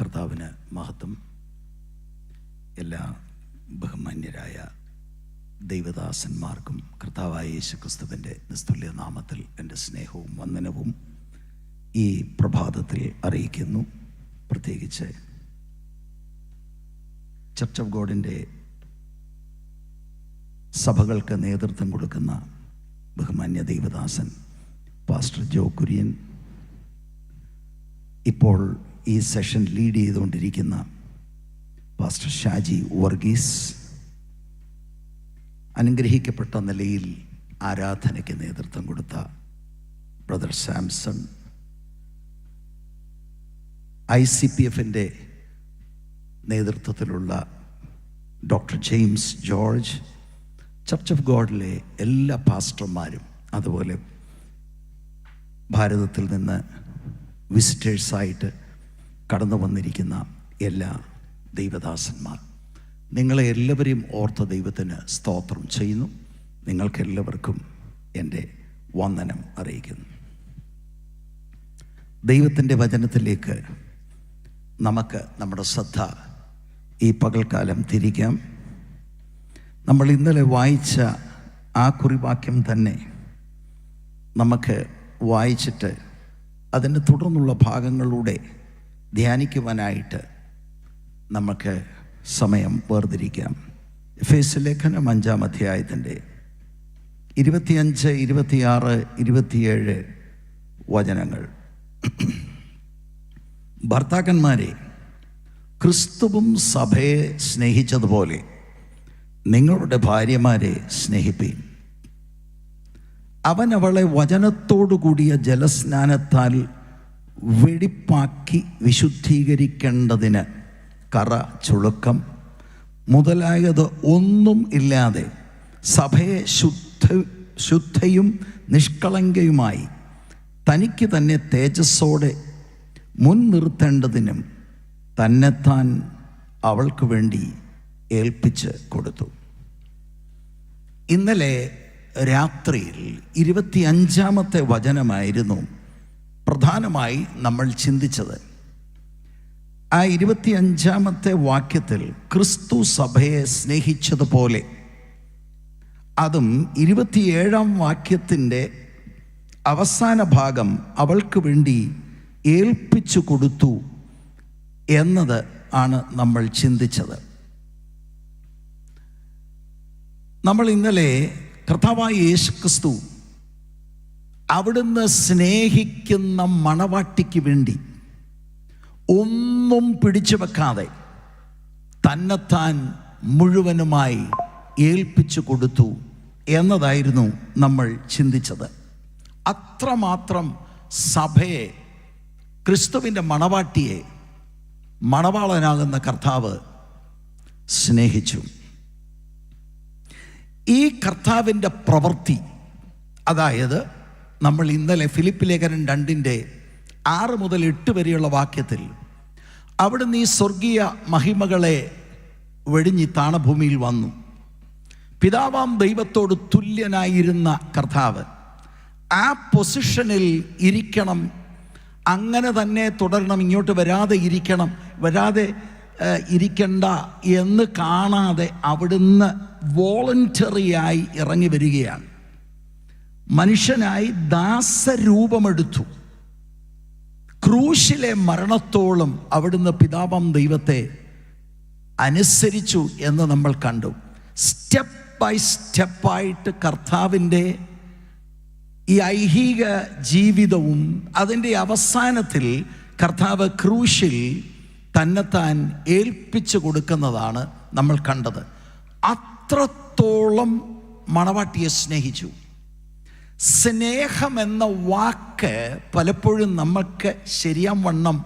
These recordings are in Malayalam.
കർത്താവിന് മഹത്വം. എല്ലാ ബഹുമാന്യരായ ദൈവദാസന്മാർക്കും കർത്താവായ യേശുക്രിസ്തുവിൻ്റെ നിസ്തുല്യ നാമത്തിൽ എൻ്റെ സ്നേഹവും വന്ദനവും ഈ പ്രഭാതത്തിൽ അറിയിക്കുന്നു. പ്രത്യേകിച്ച് ചർച്ച് ഓഫ് ഗോഡിൻ്റെ സഭകൾക്ക് നേതൃത്വം കൊടുക്കുന്ന ബഹുമാന്യ ദൈവദാസൻ പാസ്റ്റർ ജോ കുര്യൻ, ഇപ്പോൾ ഈ സെഷൻ ലീഡ് ചെയ്തുകൊണ്ടിരിക്കുന്ന പാസ്റ്റർ ഷാജി വർഗീസ്, അനുഗ്രഹിക്കപ്പെട്ട നിലയിൽ ആരാധനയ്ക്ക് നേതൃത്വം കൊടുത്ത ബ്രദർ സാംസൺ, ICPFൻ്റെ നേതൃത്വത്തിലുള്ള doctor James George, church of ഗോഡിലെ എല്ലാ പാസ്റ്റർമാരും, അതുപോലെ ഭാരതത്തിൽ നിന്ന് വിസിറ്റേഴ്സായിട്ട് കടന്നു വന്നിരിക്കുന്ന എല്ലാ ദൈവദാസന്മാർ, നിങ്ങളെ എല്ലാവരെയും ഓർത്ത ദൈവത്തിന് സ്തോത്രം ചെയ്യുന്നു. നിങ്ങൾക്കെല്ലാവർക്കും എൻ്റെ വന്ദനം അറിയിക്കുന്നു. ദൈവത്തിൻ്റെ വചനത്തിലേക്ക് നമുക്ക് നമ്മുടെ ശ്രദ്ധ ഈ പകൽക്കാലം തിരിക്കാം. നമ്മൾ ഇന്നലെ വായിച്ച ആ കുറിവാക്യം തന്നെ നമുക്ക് വായിച്ചിട്ട് അതിൻ്റെ തുടർന്നുള്ള ഭാഗങ്ങളിലൂടെ ധ്യാനിക്കുവാനായിട്ട് നമുക്ക് സമയം വേർതിരിക്കാം. എഫേസ്യ ലേഖനം 5-ാം അധ്യായത്തിൻ്റെ 25, 26, 27 വചനങ്ങൾ. ഭർത്താക്കന്മാരെ, ക്രിസ്തുവും സഭയെ സ്നേഹിച്ചതുപോലെ നിങ്ങളുടെ ഭാര്യമാരെ സ്നേഹിപ്പീൻ. അവൻ അവളെ വചനത്തോടു കൂടിയ ജലസ്നാനത്താൽ വെടിപ്പാക്കി വിശുദ്ധീകരിക്കേണ്ടതിന് കറ, ചുളുക്കം മുതലായത് ഒന്നും ഇല്ലാതെ സഭയെ ശുദ്ധയും നിഷ്കളങ്കയുമായി തനിക്ക് തന്നെ തേജസ്സോടെ മുൻനിർത്തേണ്ടതിനും തന്നെത്താൻ അവൾക്ക് വേണ്ടി ഏൽപ്പിച്ച് കൊടുത്തു. ഇന്നലെ രാത്രിയിൽ 25-ാമത്തെ വചനമായിരുന്നു പ്രധാനമായി നമ്മൾ ചിന്തിച്ചത്. ആ 25-ാമത്തെ വാക്യത്തിൽ ക്രിസ്തു സഭയെ സ്നേഹിച്ചതുപോലെ, അതും 27-ാം വാക്യത്തിൻ്റെ അവസാന ഭാഗം അവൾക്ക് വേണ്ടി ഏൽപ്പിച്ചു കൊടുത്തു എന്നത് ആണ് നമ്മൾ ചിന്തിച്ചത്. നമ്മൾ ഇന്നലെ കർത്താവായ യേശുക്രിസ്തു അവിടുന്ന് സ്നേഹിക്കുന്ന മണവാട്ടിക്ക് വേണ്ടി ഒന്നും പിടിച്ചു വെക്കാതെ തന്നെത്താൻ മുഴുവനുമായി ഏൽപ്പിച്ചു കൊടുത്തു എന്നതായിരുന്നു നമ്മൾ ചിന്തിച്ചത്. അത്രമാത്രം സഭയെ, ക്രിസ്തുവിൻ്റെ മണവാട്ടിയെ മണവാളനാകുന്ന കർത്താവ് സ്നേഹിച്ചു. ഈ കർത്താവിൻ്റെ പ്രവൃത്തി, അതായത് നമ്മൾ ഇന്നലെ ഫിലിപ്പ് ലേഖനം 2-ന്റെ 6 മുതൽ 8 വരെയുള്ള വാക്യത്തിൽ അവിടുന്ന് ഈ സ്വർഗീയ മഹിമകളെ വെടിഞ്ഞ് താണഭൂമിയിൽ വന്നു. പിതാവാം ദൈവത്തോട് തുല്യനായിരുന്ന കർത്താവ് ആ പൊസിഷനിൽ ഇരിക്കണം, അങ്ങനെ തന്നെ തുടരണം, ഇങ്ങോട്ട് വരാതെ ഇരിക്കണ്ട എന്ന് കാണാതെ അവിടുന്ന് വോളണ്ടറിയായി ഇറങ്ങി വരികയാണ്. മനുഷ്യനായി ദാസരൂപമെടുത്തു. ക്രൂശിലെ മരണത്തോളം അവിടുന്ന് പിതാവാം ദൈവത്തെ അനുസരിച്ചു എന്ന് നമ്മൾ കണ്ടു. സ്റ്റെപ്പ് ബൈ സ്റ്റെപ്പായിട്ട് കർത്താവിൻ്റെ ഈ ഐഹിക ജീവിതവും അതിൻ്റെ അവസാനത്തിൽ കർത്താവ് ക്രൂശിൽ തന്നെത്താൻ ഏൽപ്പിച്ചു കൊടുക്കുന്നതാണ് നമ്മൾ കണ്ടത്. അത്രത്തോളം മണവാട്ടിയെ സ്നേഹിച്ചു. സ്നേഹമെന്ന വാക്ക് പലപ്പോഴും നമുക്ക് ശരിയാവണ്ണം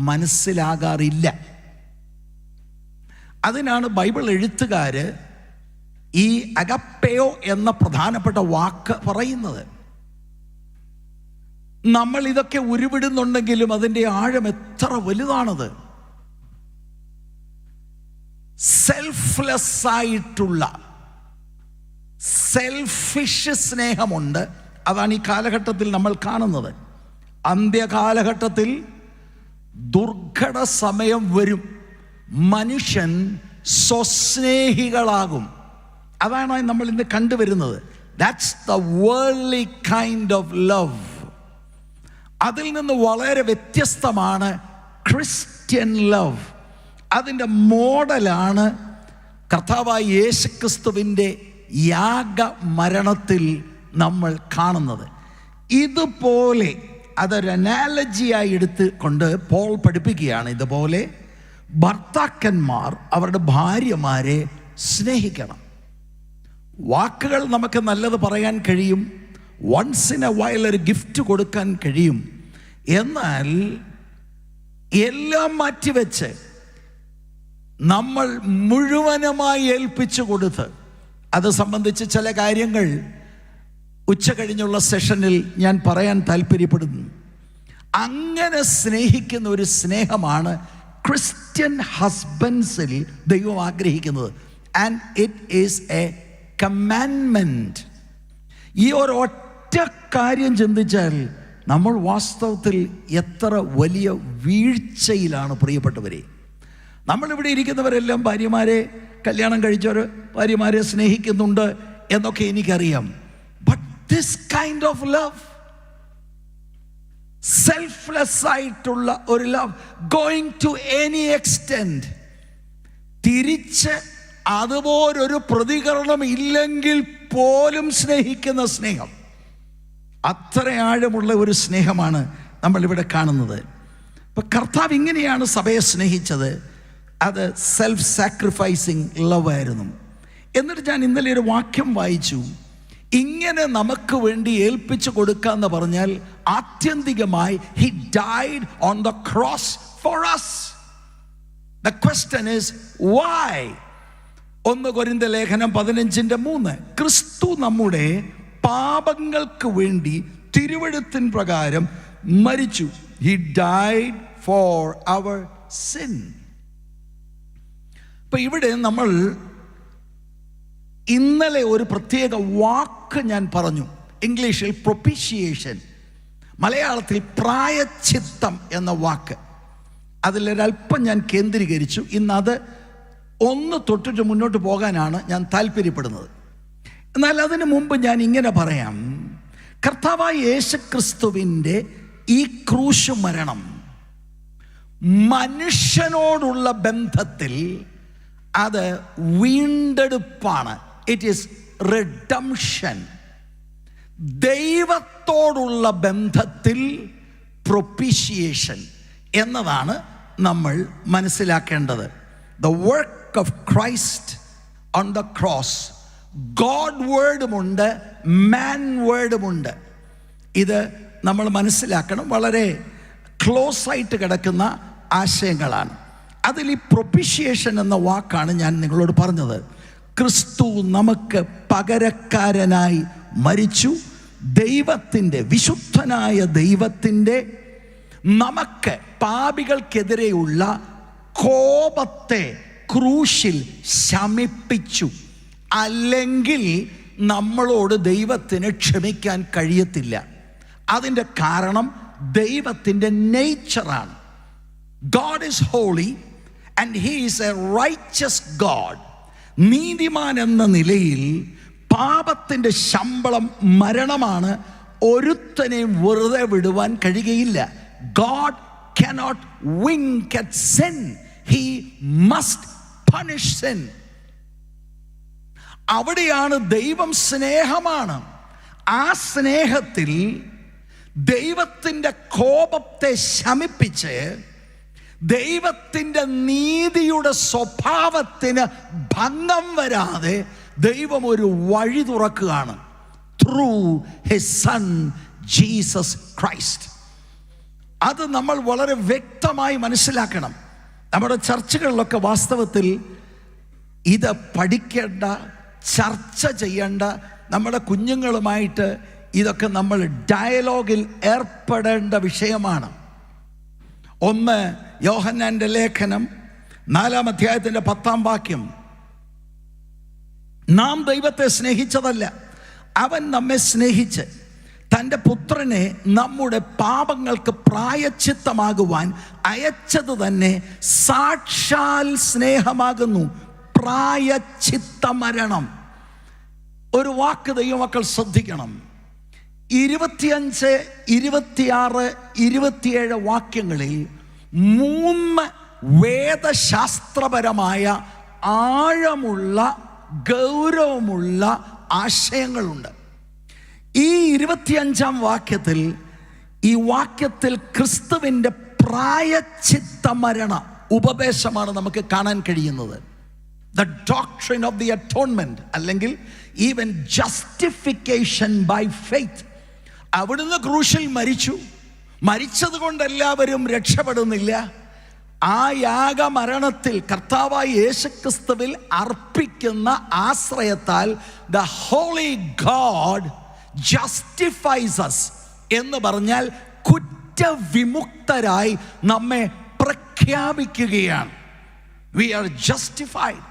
മനസ്സിലാകാറില്ല. അതിനാണ് ബൈബിൾ എഴുത്തുകാർ ഈ അഗപ്പയോ എന്ന പ്രധാനപ്പെട്ട വാക്ക് പറയുന്നത്. നമ്മൾ ഇതൊക്കെ ഉരുവിടുന്നുണ്ടെങ്കിലും അതിൻ്റെ ആഴം എത്ര വലുതാണത്. സെൽഫ്ലെസ് ആയിട്ടുള്ള സെൽഫിഷ് സ്നേഹമുണ്ട്. അതാണ് ഈ കാലഘട്ടത്തിൽ നമ്മൾ കാണുന്നത്. അന്ത്യകാലഘട്ടത്തിൽ ദുർഘട സമയം വരും, മനുഷ്യൻ സ്വസ്നേഹികളാകും. അതാണ് നമ്മൾ ഇന്ന് കണ്ടുവരുന്നത്. That's the worldly kind of love. അതിൽ നിന്ന് വളരെ വ്യത്യസ്തമാണ് ക്രിസ്ത്യൻ ലവ്. അതിൻ്റെ മോഡലാണ് കർത്താവായ യേശുക്രിസ്തുവിൻ്റെ യാഗമരണത്തിൽ നമ്മൾ കാണുന്നത്. ഇതുപോലെ അതൊരു അനാലജിയായി എടുത്തുകൊണ്ട് പോൾ പഠിപ്പിക്കുകയാണ്, ഇതുപോലെ ഭർത്താക്കന്മാർ അവരുടെ ഭാര്യമാരെ സ്നേഹിക്കണം. വാക്കുകൾ നമുക്ക് നല്ലത് പറയാൻ കഴിയും, വൺസ് ഇൻ എ വൈൽ ഒരു ഗിഫ്റ്റ് കൊടുക്കാൻ കഴിയും. എന്നാൽ എല്ലാം മാറ്റിവെച്ച് നമ്മൾ മുഴുവനുമായി ഏൽപ്പിച്ചു കൊടുത്ത്, അത് സംബന്ധിച്ച് ചില കാര്യങ്ങൾ ഉച്ച കഴിഞ്ഞുള്ള സെഷനിൽ ഞാൻ പറയാൻ താല്പര്യപ്പെടുന്നു. അങ്ങനെ സ്നേഹിക്കുന്ന ഒരു സ്നേഹമാണ് ക്രിസ്ത്യൻ ഹസ്ബൻഡ്സിൽ ദൈവം ആഗ്രഹിക്കുന്നത്. And it is A commandment. ഈ ഒരൊറ്റ കാര്യം ചിന്തിച്ചാൽ നമ്മൾ വാസ്തവത്തിൽ എത്ര വലിയ വീഴ്ചയിലാണ് പ്രിയപ്പെട്ടവരെ. നമ്മളിവിടെ ഇരിക്കുന്നവരെല്ലാം ഭാര്യമാരെ, കല്യാണം കഴിച്ചവർ ഭാര്യമാരെ സ്നേഹിക്കുന്നുണ്ട് എന്നൊക്കെ എനിക്കറിയാം. But this kind of love, selfless ആയിട്ടുള്ള ഒരു love, going to any extend, തിരിച്ച് അതുപോലൊരു പ്രതികരണം ഇല്ലെങ്കിൽ പോലും സ്നേഹിക്കുന്ന സ്നേഹം, അത്ര ആഴമുള്ള ഒരു സ്നേഹമാണ് നമ്മളിവിടെ കാണുന്നത്. ഇപ്പം കർത്താവ് ഇങ്ങനെയാണ് സഭയെ സ്നേഹിച്ചത്. അത് സെൽഫ് സാക്രിഫൈസിങ് ലവ് ആയിരുന്നു. എന്നിട്ട് ഞാൻ ഇന്നലെ ഒരു വാക്യം വായിച്ചു. ഇങ്ങനെ നമുക്ക് വേണ്ടി ഏൽപ്പിച്ചു കൊടുക്കാന്ന് പറഞ്ഞാൽ ആത്യന്തികമായി he died on the cross for us. The question is why? 1 കൊരിന്ത്യർ ലേഖനം 15:3, ക്രിസ്തു നമ്മുടെ പാപങ്ങൾക്ക് വേണ്ടി തിരുവെഴുത്തിൻ പ്രകാരം മരിച്ചു. He died for our sin. ഇപ്പൊ ഇവിടെ നമ്മൾ ഇന്നലെ ഒരു പ്രത്യേക വാക്ക് ഞാൻ പറഞ്ഞു. ഇംഗ്ലീഷിൽ പ്രൊപ്പിഷിയേഷൻ, മലയാളത്തിൽ പ്രായശ്ചിത്തം എന്ന വാക്ക്. അതിലൊരല്പം ഞാൻ കേന്ദ്രീകരിച്ചു. ഇന്നത് ഒന്ന് തൊട്ടിട്ട് മുന്നോട്ട് പോകാനാണ് ഞാൻ താല്പര്യപ്പെടുന്നത്. എന്നാൽ അതിനു മുമ്പ് ഞാൻ ഇങ്ങനെ പറയാം, കർത്താവായ യേശുക്രിസ്തുവിൻ്റെ ഈ ക്രൂശ് മരണം മനുഷ്യനോടുള്ള ബന്ധത്തിൽ അത് വീണ്ടെടുപ്പാണ്. It is redemption. ദൈവത്തോടുള്ള ബന്ധത്തിൽ പ്രൊപ്പിഷിയേഷൻ എന്നതാണ് നമ്മൾ മനസ്സിലാക്കേണ്ടത്. The work of Christ on the cross. God വേർഡുമുണ്ട്, മാൻ വേർഡുമുണ്ട്. ഇത് നമ്മൾ മനസ്സിലാക്കണം. വളരെ ക്ലോസ് ആയിട്ട് കിടക്കുന്ന ആശയങ്ങളാണ്. അതിൽ ഈ പ്രൊപ്പിഷിയേഷൻ എന്ന വാക്കാണ് ഞാൻ നിങ്ങളോട് പറഞ്ഞത്. ക്രിസ്തു നമുക്ക് പകരക്കാരനായി മരിച്ചു. ദൈവത്തിൻ്റെ, വിശുദ്ധനായ ദൈവത്തിൻ്റെ നമുക്ക് പാപികൾക്കെതിരെയുള്ള കോപത്തെ ക്രൂശിൽ ശമിപ്പിച്ചു. അല്ലെങ്കിൽ നമ്മളോട് ദൈവത്തിന് ക്ഷമിക്കാൻ കഴിയത്തില്ല. അതിൻ്റെ കാരണം ദൈവത്തിൻ്റെ നേച്ചറാണ്. God is holy and he is a righteous God. നീതിമാൻ എന്ന നിലയിൽ പാപത്തിൻ്റെ ശമ്പളം മരണമാണ്. ഒരുത്തനെയും വെറുതെ വിടുവാൻ കഴിയുകയില്ല. God cannot wink at sin. He must punish sin. അവിടെയാണ് ദൈവം സ്നേഹമാണ്. ആ സ്നേഹത്തിൽ ദൈവത്തിൻ്റെ കോപത്തെ ശമിപ്പിച്ച് ദൈവത്തിൻ്റെ നീതിയുടെ സ്വഭാവത്തിന് ഭംഗം വരാതെ ദൈവം ഒരു വഴി തുറക്കുകയാണ്. Through his son Jesus Christ. അത് നമ്മൾ വളരെ വ്യക്തമായി മനസ്സിലാക്കണം. നമ്മുടെ ചർച്ചകളിലൊക്കെ വാസ്തവത്തിൽ ഇത് പഠിക്കേണ്ട, ചർച്ച ചെയ്യേണ്ട, നമ്മുടെ കുഞ്ഞുങ്ങളുമായിട്ട് ഇതൊക്കെ നമ്മൾ ഡയലോഗിൽ ഏർപ്പെടേണ്ട വിഷയമാണ്. 1 യോഹന്നാന്റെ ലേഖനം 4-ാം അധ്യായത്തിൻ്റെ 10-ാം വാക്യം, നാം ദൈവത്തെ സ്നേഹിച്ചതല്ല, അവൻ നമ്മെ സ്നേഹിച്ച് തൻ്റെ പുത്രനെ നമ്മുടെ പാപങ്ങൾക്ക് പ്രായശ്ചിത്തമാകുവാൻ അയച്ചത് തന്നെ സാക്ഷാൽ സ്നേഹമാകുന്നു. പ്രായശ്ചിത്ത മരണം. ഒരു വാക്ക് ദൈവമക്കൾ ശ്രദ്ധിക്കണം. 25, 26, 27 വാക്യങ്ങളിൽ 3 വേദശാസ്ത്രപരമായ ആഴമുള്ള ഗൗരവമുള്ള ആശയങ്ങളുണ്ട്. ഈ 25-ാം വാക്യത്തിൽ, ഈ വാക്യത്തിൽ ക്രിസ്തുവിൻ്റെ പ്രായശ്ചിത്ത മരണ ഉപദേശമാണ് നമുക്ക് കാണാൻ കഴിയുന്നത്. The doctrine of the atonement, അല്ലെങ്കിൽ even justification by faith. അവിടുന്ന് ക്രൂശിൽ മരിച്ചത് കൊണ്ട് എല്ലാവരും രക്ഷപ്പെടുന്നില്ല. ആ യാഗമരണത്തിൽ കർത്താവായ യേശുക്രിസ്തുവിൽ അർപ്പിക്കുന്ന ആശ്രയത്താൽ the holy God justifies us എന്ന് പറഞ്ഞാൽ കുറ്റവിമുക്തരായി നമ്മെ പ്രഖ്യാപിക്കുകയാണ്. We are justified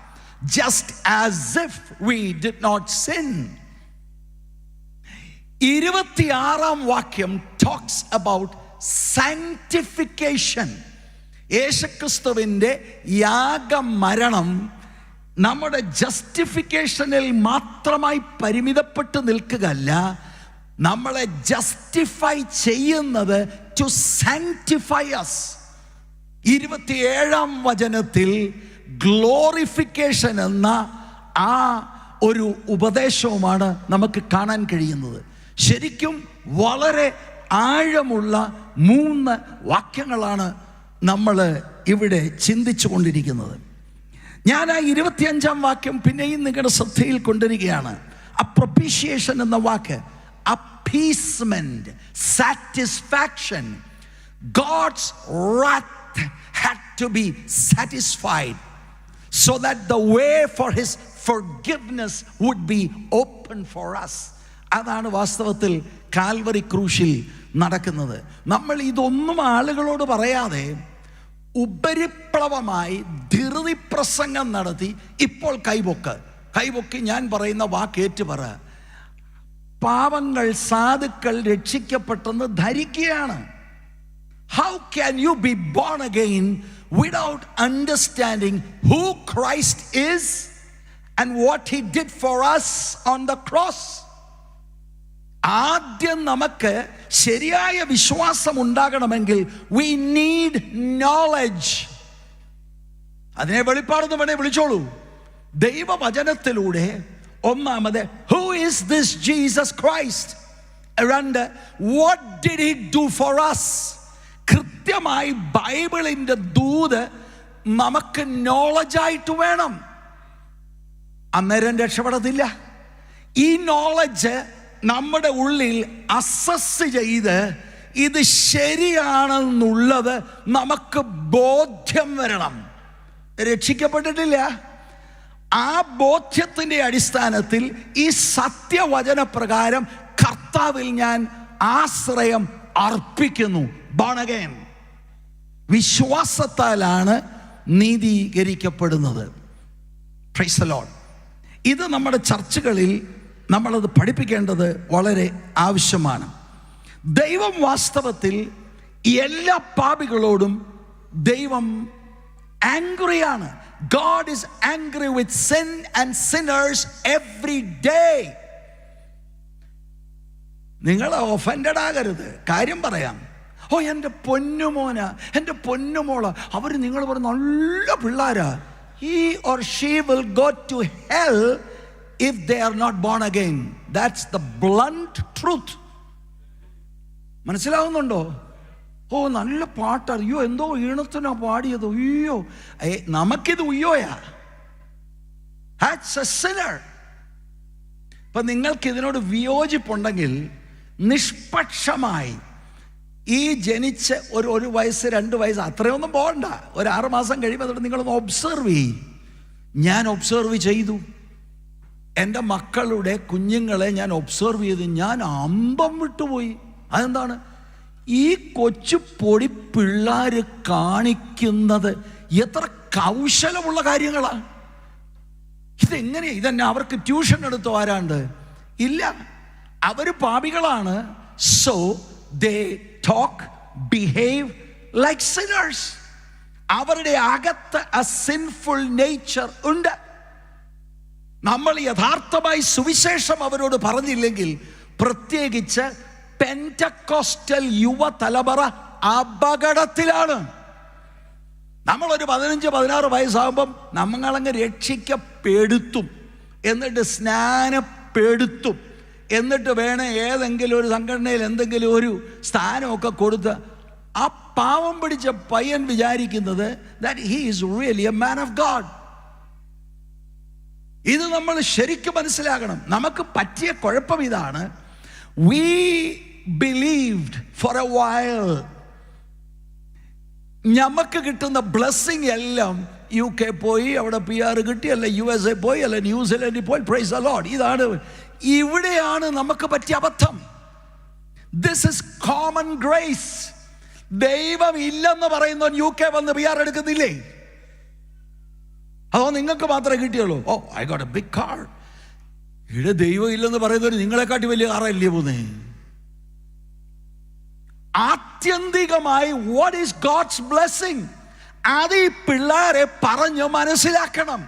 just as if we did not sin. 26-ാം വാക്യം talks about sanctification. യേശുക്രിസ്തുവിൻ്റെ യാഗമരണം നമ്മുടെ ജസ്റ്റിഫിക്കേഷനിൽ മാത്രമായി പരിമിതപ്പെട്ട് നിൽക്കുകയല്ല, നമ്മളെ ജസ്റ്റിഫൈ ചെയ്യുന്നത് ടു സാങ്ക്ടിഫൈ അസ്. 27-ാം വചനത്തിൽ ഗ്ലോറിഫിക്കേഷൻ എന്ന ആ ഒരു ഉപദേശവുമാണ് നമുക്ക് കാണാൻ കഴിയുന്നത്. ശരിക്കും വളരെ ആഴമുള്ള 3 വാക്യങ്ങളാണ് നമ്മൾ ഇവിടെ ചിന്തിച്ചു കൊണ്ടിരിക്കുന്നത്. ഞാൻ ആ 25-ാം വാക്യം പിന്നെയും നിങ്ങളുടെ ശ്രദ്ധയിൽ കൊണ്ടുവരികയാണ്. അപ്രൊപ്പീഷിയേഷൻ എന്ന വാക്ക് appeasement, satisfaction. God's wrath had to be satisfied so that the way for his forgiveness would be open for us. അതാണ് വാസ്തവത്തിൽ കാൽവറി ക്രൂശിൽ നടക്കുന്നത്. നമ്മൾ ഇതൊന്നും ആളുകളോട് പറയാതെ ഉപരിപ്ലവമായി ധൃതി പ്രസംഗം നടത്തി ഇപ്പോൾ കൈപൊക്കി ഞാൻ പറയുന്ന വാക്കേറ്റ് പറ. പാവങ്ങൾ, സാധുക്കൾ രക്ഷിക്കപ്പെട്ടെന്ന് ധരിക്കുകയാണ്. How can you be born again without understanding who Christ is and what he did for us on the cross? ആദ്യം നമുക്ക് ശരിയായ വിശ്വാസം ഉണ്ടാകണമെങ്കിൽ we need knowledge. അതിനെ വെളിപ്പാടെന്ന് വേണേ വിളിച്ചോളൂ. ദൈവവചനത്തിലൂടെ ഒന്നാമത് who is this Jesus Christ? And what did he do for us? കൃത്യമായി ബൈബിളിൻ്റെ ദൂത് നമുക്ക് നോളജായിട്ട് വേണം. അന്നേരം രക്ഷപ്പെടത്തില്ല. ഈ നോളജ് നമ്മുടെ ഉള്ളിൽ അസസ് ചെയ്ത് ഇത് ശരിയാണെന്നുള്ളത് നമുക്ക് ബോധ്യം വരണം. രക്ഷിക്കപ്പെട്ടിട്ടില്ല. ആ ബോധ്യത്തിൻ്റെ അടിസ്ഥാനത്തിൽ ഈ സത്യവചന പ്രകാരം കർത്താവിൽ ഞാൻ ആശ്രയം അർപ്പിക്കുന്നു. Born again. വിശ്വാസത്താലാണ് നീതീകരിക്കപ്പെടുന്നത്. Praise the Lord. ഇത് നമ്മുടെ ചർച്ചകളിൽ നമ്മളത് പഠിപ്പിക്കേണ്ടത് വളരെ ആവശ്യമാണ്. ദൈവം വാസ്തവത്തിൽ എല്ലാ പാപികളോടും ദൈവം ആംഗ്രിയാണ്. God is angry with sin and sinners every day. നിങ്ങൾ ഒഫൻഡഡ് ആകരുത്. കാര്യം പറയാം. ഓ എൻ്റെ പൊന്നുമോന, എൻ്റെ പൊന്നുമോള, അവർ നിങ്ങൾ പറഞ്ഞ നല്ല പിള്ളേരാ. He or she will go to hell if they are not born again. That's the blunt truth. മനസ്സിലാവുന്നുണ്ടോ? ഓ നല്ല പാട്ട്, അയ്യോ എന്തോ ഈണത്തിനാ പാടിയത്, അയ്യോ നമുക്കിത് ഉയ്യോയാ. That's a sinner. ഇപ്പം നിങ്ങൾക്ക് ഇതിനോട് വിയോജിപ്പുണ്ടെങ്കിൽ നിഷ്പക്ഷമായി ഈ ജനിച്ച് ഒരു വയസ്സ് 2 വയസ്സ് അത്രയൊന്നും പോകണ്ട, ഒരു 6 മാസം കഴിയുമ്പോൾ അതുകൊണ്ട് നിങ്ങളൊന്ന് ഒബ്സർവ് ചെയ്യും. ഞാൻ ഒബ്സർവ് ചെയ്തു. എൻ്റെ മക്കളുടെ കുഞ്ഞുങ്ങളെ ഞാൻ ഒബ്സർവ് ചെയ്ത് ഞാൻ അമ്പം വിട്ടുപോയി. അതെന്താണ്? ഈ കൊച്ചു പൊടി പിള്ളേർ കാണിക്കുന്നത് എത്ര കൗശലമുള്ള കാര്യങ്ങളാണ്. ഇതെങ്ങനെയാ? ഇതന്നെ അവർക്ക് ട്യൂഷൻ എടുത്തോ ആരാണ്ട്? ഇല്ല. അവർ പാപികളാണ്. so they talk, behave like sinners. അവരുടെ അകത്ത് a sinful nature ഉണ്ട്. നമ്മൾ യഥാർത്ഥമായി സുവിശേഷം അവരോട് പറഞ്ഞില്ലെങ്കിൽ, പ്രത്യേകിച്ച് പെന്റക്കോസ്റ്റൽ യുവതലമുറ അപകടത്തിലാണ്. നമ്മളൊരു 15-16 വയസ്സാകുമ്പം നമ്മളങ്ങ് രക്ഷിക്കപ്പെടുത്തും, എന്നിട്ട് സ്നാനപ്പെടുത്തും, എന്നിട്ട് വേണേ ഏതെങ്കിലും ഒരു സംഘടനയിൽ എന്തെങ്കിലും ഒരു സ്ഥാനമൊക്കെ കൊടുത്ത് ആ പാവം പിടിച്ച പയ്യൻ വിചാരിക്കുന്നത് that he is really a man of God. ഇത് നമ്മൾ ശരിക്കും മനസ്സിലാക്കണം. നമുക്ക് പറ്റിയ കുഴപ്പം ഇതാണ്. We believed for a while. നമുക്ക് കിട്ടുന്ന ബ്ലെസ്സിങ് എല്ലാം UK പോയി അവിടെ PR കിട്ടി, അല്ല USA പോയി, അല്ല ന്യൂസിലൻഡിൽ പോയി, പ്രൈസ് ദി ലോർഡ്. ഇതാണ്, ഇവിടെയാണ് നമുക്ക് പറ്റിയ അബദ്ധം. This is common grace. ദൈവം ഇല്ലെന്ന് പറയുന്ന UK വന്ന് PR എടുക്കുന്നില്ലേ? അതോ നിങ്ങൾക്ക് മാത്രമേ കിട്ടിയുള്ളൂ? Oh, I got a big car. ഇവിടെ ദൈവം ഇല്ലെന്ന് പറയുന്നവർ നിങ്ങളെക്കാട്ടി വലിയ കാറല്ലേ പോന്നേ? ആത്യന്തികമായി വാട്ട് ഈസ് ഗോഡ്സ് ബ്ലെസ്സിങ്? അത് ഈ പിള്ളേരെ പറഞ്ഞ് മനസ്സിലാക്കണം.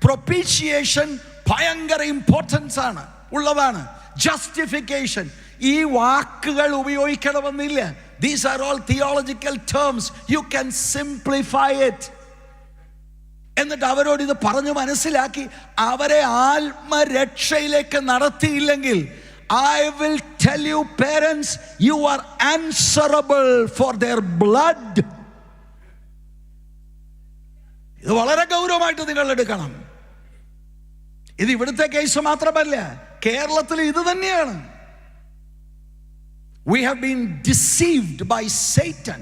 പ്രൊപ്പീഷിയേഷൻ ഭയങ്കര ഇമ്പോർട്ടൻസ് ആണ് ഉള്ളതാണ്. ജസ്റ്റിഫിക്കേഷൻ, ഈ വാക്കുകൾ ഉപയോഗിക്കണമെന്നില്ല. These are all theological terms. You can simplify it. എന്നിട്ട് അവരോട് ഇത് പറഞ്ഞു മനസ്സിലാക്കി അവരെ ആത്മരക്ഷയിലേക്ക് നടത്തിയില്ലെങ്കിൽ, I will tell you parents, you are answerable for their blood. ഇത് വളരെ ഗൗരവമായിട്ട് നിങ്ങൾ എടുക്കണം. ഇത് ഇവിടുത്തെ കേസ് മാത്രമല്ല, കേരളത്തിൽ ഇത് തന്നെയാണ്. We have been deceived by Satan.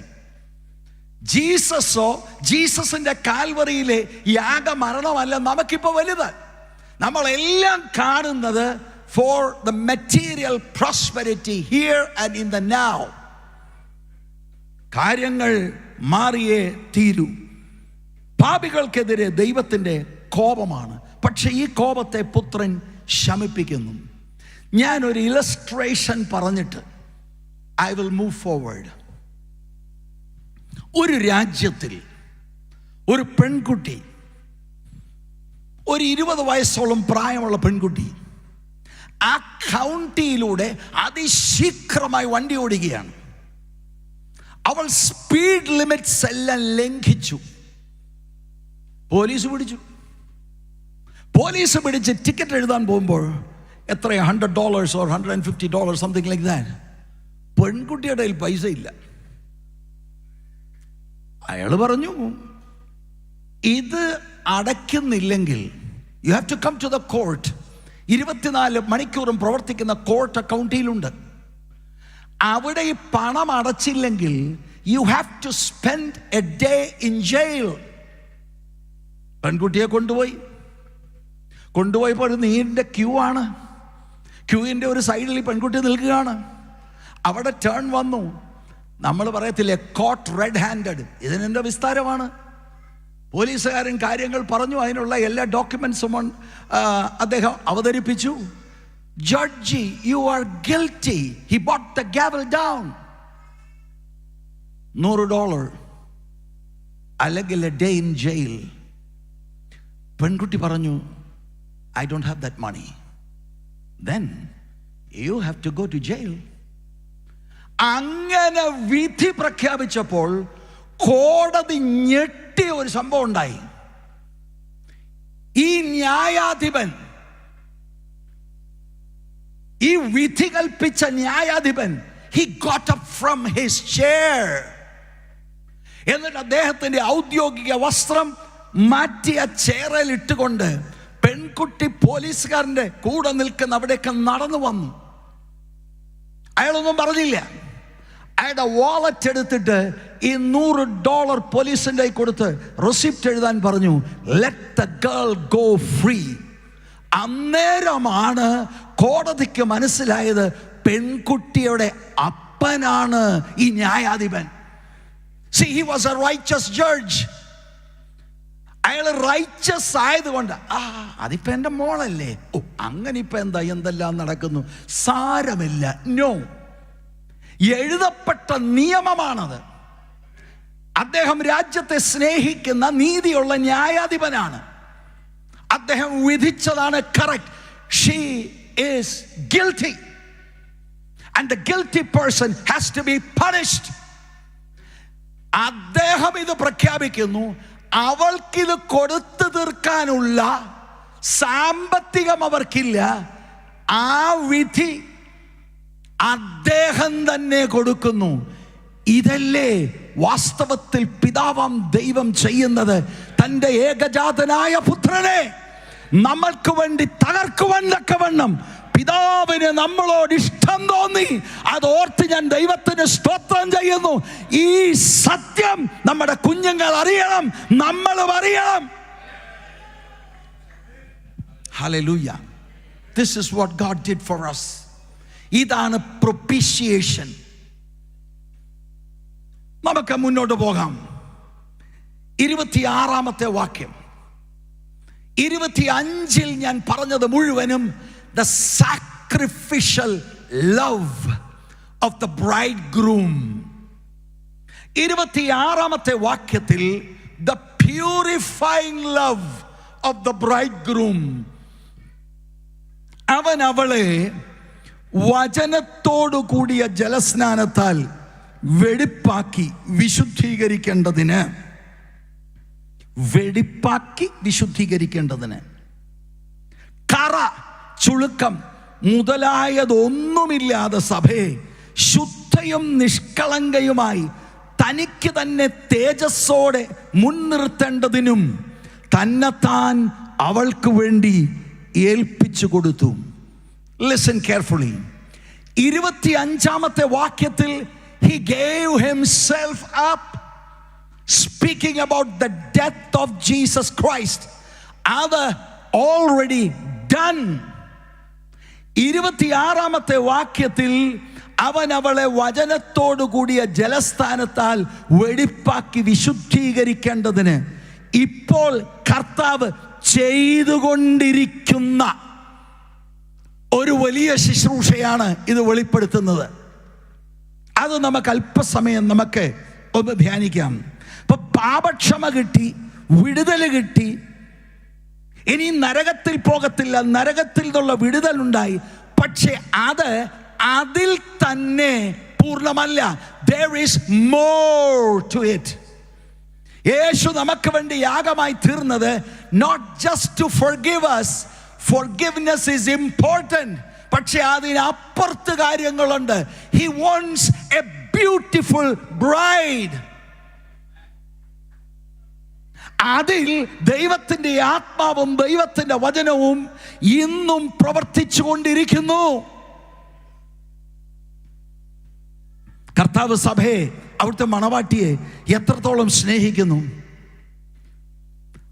ജീസസിന്റെ കാൽവറിയിലെ യാഗമരണമല്ല നമുക്കിപ്പോ വലുത്. നമ്മളെല്ലാം കാണുന്നത് for the material prosperity here and in the now. കാര്യങ്ങൾ മാറിയേ തീരൂ. പാപികൾക്കെതിരെ ദൈവത്തിൻ്റെ കോപമാണ്, പക്ഷെ ഈ കോപത്തെ പുത്രൻ ശമിപ്പിക്കുന്നു. ഞാനൊരു ഇലസ്ട്രേഷൻ പറഞ്ഞിട്ട് I will move forward. ഒരു രാജ്യത്തിൽ ഒരു പെൺകുട്ടി, ഒരു 20 വയസ്സോളം പ്രായമുള്ള പെൺകുട്ടി ആ കൗണ്ടിയിലൂടെ അതിശീഘ്രമായി വണ്ടി ഓടിക്കുകയാണ്. അവൾ സ്പീഡ് ലിമിറ്റ്സ് എല്ലാം ലംഘിച്ചു. പോലീസ് പിടിച്ച് ടിക്കറ്റ് എഴുതാൻ പോകുമ്പോൾ എത്ര $100 or $150 സംതിങ് ലൈക്ക് ദാറ്റ്. പെൺകുട്ടിയുടെ കയ്യിൽ പൈസ ഇല്ല. അയാൾ പറഞ്ഞു, ഇത് അടയ്ക്കുന്നില്ലെങ്കിൽ you have to come to the court. 24 മണിക്കൂറും പ്രവർത്തിക്കുന്ന കോർട്ട് കൗണ്ടിയിലുണ്ട്. അവിടെ ഈ പണം അടച്ചില്ലെങ്കിൽ you have to spend a day in jail. പെൺകുട്ടിയെ കൊണ്ടുപോയപ്പോൾ ഒരു നീണ്ട ക്യൂ ആണ്. ക്യൂവിൻ്റെ ഒരു സൈഡിൽ ഈ പെൺകുട്ടി നിൽക്കുകയാണ്. അവിടെ ടേൺ വന്നു. നമ്മൾ പറയത്തില്ലേ കോട്ട് റെഡ് ഹാൻഡഡ്, ഇതിനെൻ്റെ വിസ്താരമാണ്. പോലീസുകാരൻ കാര്യങ്ങൾ പറഞ്ഞു, അതിനുള്ള എല്ലാ ഡോക്യുമെന്റ്സും അദ്ദേഹം അവതരിപ്പിച്ചു. Judge, you are guilty. He brought the gavel down. $100 അല്ലെങ്കിൽ എ ഡേ ഇൻ ജയിൽ. പെൺകുട്ടി പറഞ്ഞു, I don't have that money. Then you have to go to jail. അങ്ങനെ വിധി പ്രഖ്യാപിച്ചപ്പോൾ കോടതി ഞെട്ടിയ ഒരു സംഭവം ഉണ്ടായി. ഈ ന്യായാധിപൻ, ഈ വിധി കൽപ്പിച്ച ന്യായാധിപൻ, he got up from his chair. എന്നിട്ട് അദ്ദേഹത്തിന്റെ ഔദ്യോഗിക വസ്ത്രം മാറ്റിയ ചെയറിൽ ഇട്ടുകൊണ്ട് പെൺകുട്ടി പോലീസുകാരന്റെ കൂടെ നിൽക്കുന്ന അവിടേക്ക് നടന്നു വന്നു. അയാളൊന്നും പറഞ്ഞില്ല. അയാളുടെ വാലറ്റ് എടുത്തിട്ട് ഈ $100 പോലീസിൻ്റെ കൊടുത്ത് റെസിപ്റ്റ് എഴുതാൻ പറഞ്ഞു. Let the girl go free. അന്നേരമാണ് കോടതിക്ക് മനസ്സിലായത് പെൺകുട്ടിയുടെ അപ്പനാണ് ഈ ന്യായാധിപൻ. See, he was a righteous judge. അയാൾ റൈച്ചസ് ആയതുകൊണ്ട് അതിപ്പോ എൻ്റെ മോളല്ലേ, ഓ അങ്ങനെ ഇപ്പൊ എന്തെല്ലാം നടക്കുന്നു, സാരമില്ല. നോ, എഴുതപ്പെട്ട നിയമമാണത്. അദ്ദേഹം രാജ്യത്തെ സ്നേഹിക്കുന്ന നീതിയുള്ള ന്യായാധിപനാണ്. അദ്ദേഹം വിധിച്ചതാണ് correct. She is guilty and the guilty person has to be punished. അദ്ദേഹം ഇത് പ്രഖ്യാപിക്കുന്നു. അവൾക്കിത് കൊടുത്തു തീർക്കാനുള്ള സാമ്പത്തികം അവർക്കില്ല. ആ വിധി അദ്ദേഹം തന്നെ കൊടുക്കുന്നു. ഇതല്ലേ വാസ്തവത്തിൽ പിതാവാം ദൈവം ചെയ്യുന്നത്? തൻ്റെ ഏകജാതനായ പുത്രനെ നമ്മൾക്ക് വേണ്ടി തകർക്കുവാൻ തക്കവണ്ണം പിതാവിന് നമ്മളോട് ഇഷ്ടം തോന്നി. അതോർത്ത് ഞാൻ ദൈവത്തിന് സ്തോത്രം ചെയ്യുന്നു. ഈ സത്യം നമ്മുടെ കുഞ്ഞുങ്ങൾ അറിയണം, നമ്മളും അറിയണം. Hallelujah. This is what God did for us. ഇതാണ് propitiation. നമുക്ക് മുന്നോട്ട് പോകാം. 26-ാമത്തെ വാക്യം. 25-ൽ ഞാൻ പറഞ്ഞത് മുഴുവനും the sacrificial love of the bridegroom. 26-ാമത്തെ വാക്യത്തിൽ the purifying love of the bridegroom. അവൻ അവളെ വചനത്തോടു കൂടിയ ജലസ്നാനത്താൽ വെടിപ്പാക്കി വിശുദ്ധീകരിക്കേണ്ടതിന് കറ, ചുളുക്കം മുതലായതൊന്നുമില്ലാതെ സഭയെ ശുദ്ധയും നിഷ്കളങ്കയുമായി തനിക്ക് തന്നെ തേജസ്സോടെ മുൻനിർത്തേണ്ടതിനും തന്നെത്താൻ അവൾക്ക് വേണ്ടി ഏൽപ്പിച്ചു കൊടുത്തു. Listen carefully. 25-ാമത്തെ വാക്യത്തിൽ he gave himself up, speaking about the death of Jesus Christ. അത് already done. 26-ാമത്തെ വാക്യത്തിൽ അവൻ അവളെ വചനത്തോടു കൂടിയ ജലസ്ഥാനത്താൽ വെടിപ്പാക്കി വിശുദ്ധീകരിക്കേണ്ടതിന് ഇപ്പോൾ കർത്താവ് ചെയ്തുകൊണ്ടിരിക്കുന്ന ഒരു വലിയ ശുശ്രൂഷയാണ് ഇത് വെളിപ്പെടുത്തുന്നത്. അത് നമുക്ക് അല്പസമയം നമുക്ക് ഒന്ന് ധ്യാനിക്കാം. ഇപ്പൊ പാപക്ഷമ കിട്ടി, വിടുതൽ കിട്ടി, ഇനി നരകത്തിൽ പോകത്തില്ല, നരകത്തിൽ നിന്നുള്ള വിടുതലുണ്ടായി. പക്ഷെ അത് അതിൽ തന്നെ പൂർണ്ണമല്ല. There is more to it. യേശു നമുക്ക് വേണ്ടി യാഗമായി തീർന്നത് not just to forgive us. Forgiveness is important. പക്ഷെ അതിനപ്പുറത്ത് കാര്യങ്ങളുണ്ട്. He wants a beautiful bride. അതിൽ ദൈവത്തിന്റെ ആത്മാവും ദൈവത്തിന്റെ വചനവും ഇന്നും പ്രവർത്തിച്ചു കൊണ്ടിരിക്കുന്നു. കർത്താവ് സഭയെ, അവിടുത്തെ മണവാട്ടിയെ എത്രത്തോളം സ്നേഹിക്കുന്നു.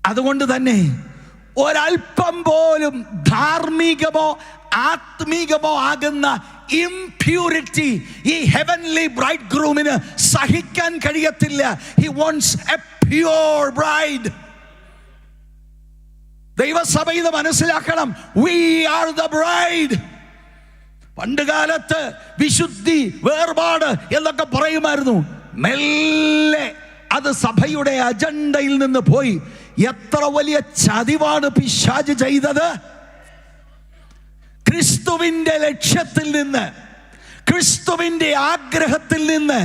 അതുകൊണ്ട് തന്നെ ഒരൽപ്പം പോലും ധാർമ്മികമോ ആത്മീകമോ ആകുന്ന ഇംപ്യൂരിറ്റി ഈ ഹെവൻലി ബ്രൈഡ് ഗ്രൂമിന് സഹിക്കാൻ കഴിയത്തില്ല. He wants a pure bride. ദൈവസഭ ഇത് മനസ്സിലാക്കണം. We are the bride. പണ്ടുകാലത്ത് വിശുദ്ധി, വേർപാട് എന്നൊക്കെ പറയുമായിരുന്നു. മെല്ലെ അത് സഭയുടെ അജണ്ടയിൽ നിന്ന് പോയി. എത്ര വലിയ ചതിവാണ് പിശാച് ചെയ്തത്! ക്രിസ്തുവിന്റെ ലക്ഷ്യത്തിൽ നിന്ന്, ക്രിസ്തുവിന്റെ ആഗ്രഹത്തിൽ നിന്ന്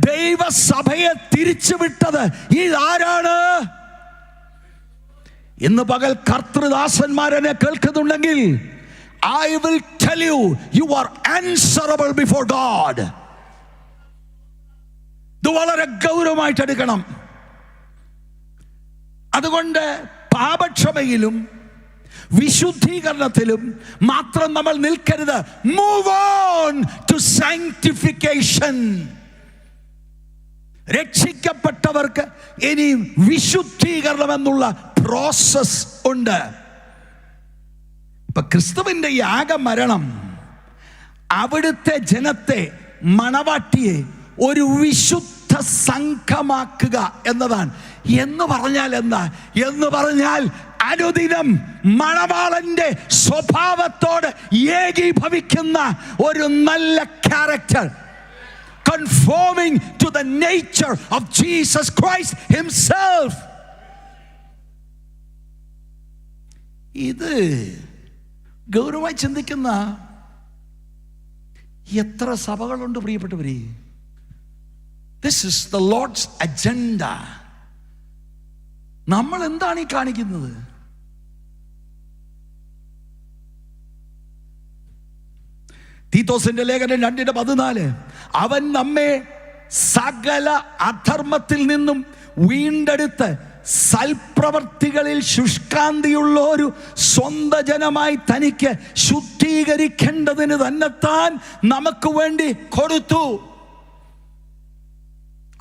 ദൈവസഭയെ തിരിച്ചുവിട്ടത് ഇതാരാണ്? ഇന്ന് പകൽ കർത്തൃദാസന്മാരെന്നെ കേൾക്കുന്നുണ്ടെങ്കിൽ I will tell you, you are answerable before God. ഇത് വളരെ ഗൗരവമായിട്ട് എടുക്കണം. അതുകൊണ്ട് പാപക്ഷമയിലും വിശുദ്ധീകരണത്തിലും മാത്രം നമ്മൾ നിൽക്കരുത്. Move on to sanctification. രക്ഷിക്കപ്പെട്ടവർക്ക് ഇനി വിശുദ്ധീകരണം എന്നുള്ള പ്രോസസ് ഉണ്ട്. ഇപ്പൊ ക്രിസ്തുവിന്റെ യാഗമരണം അവിടുത്തെ ജനത്തെ, മണവാട്ടിയെ ഒരു വിശുദ്ധ സംഘമാക്കുക എന്നതാണ്. എന്ന് പറഞ്ഞാൽ എന്താ? എന്ന് പറഞ്ഞാൽ അനുദിനം മണവാളന്റെ സ്വഭാവത്തോട് ഏകീഭവിക്കുന്ന ഒരു നല്ല character. conforming to the nature of Jesus Christ himself. ഇത് ഗൗരവമായി ചിന്തിക്കുന്ന എത്ര സഭകളുണ്ട് പ്രിയപ്പെട്ടവരെ. This is the Lord's agenda. നമ്മൾ എന്താണ് ഈ കാണിക്കുന്നത്? തീത്തോസിന്റെ ലേഖനം 2:14, അവൻ നമ്മെ സകല അധർമ്മത്തിൽ നിന്നും വീണ്ടെടുത്ത് സൽപ്രവർത്തികളിൽ ശുഷ്കാന്തിയുള്ള ഒരു സ്വന്ത ജനമായി തനിക്ക് ശുദ്ധീകരിക്കേണ്ടതിന് തന്നെത്താൻ നമുക്ക് വേണ്ടി കൊടുത്തു.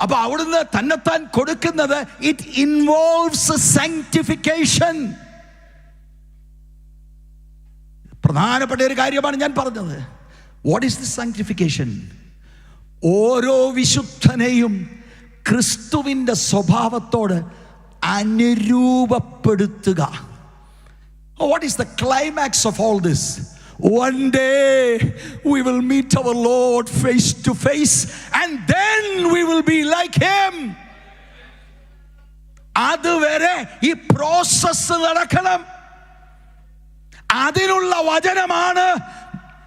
അപ്പൊ അവിടുന്ന് തന്നെത്താൻ കൊടുക്കുന്നത് ഇറ്റ് ഇൻവോൾവ്സ് സാങ്ക്ടിഫിക്കേഷൻ. പ്രധാനപ്പെട്ട ഒരു കാര്യമാണ് ഞാൻ പറഞ്ഞത്. What is this sanctification? ഓരോ വിശുദ്ധനെയും ക്രിസ്തുവിൻ്റെ സ്വഭാവത്തോട് അനുരൂപപ്പെടുത്തുക. What is the climax of all this? One day we will meet our Lord face to face, and then we will be like him. അതുവരെ ഈ പ്രോസസ് നടക്കണം. അതിനുള്ള വചനമാണ്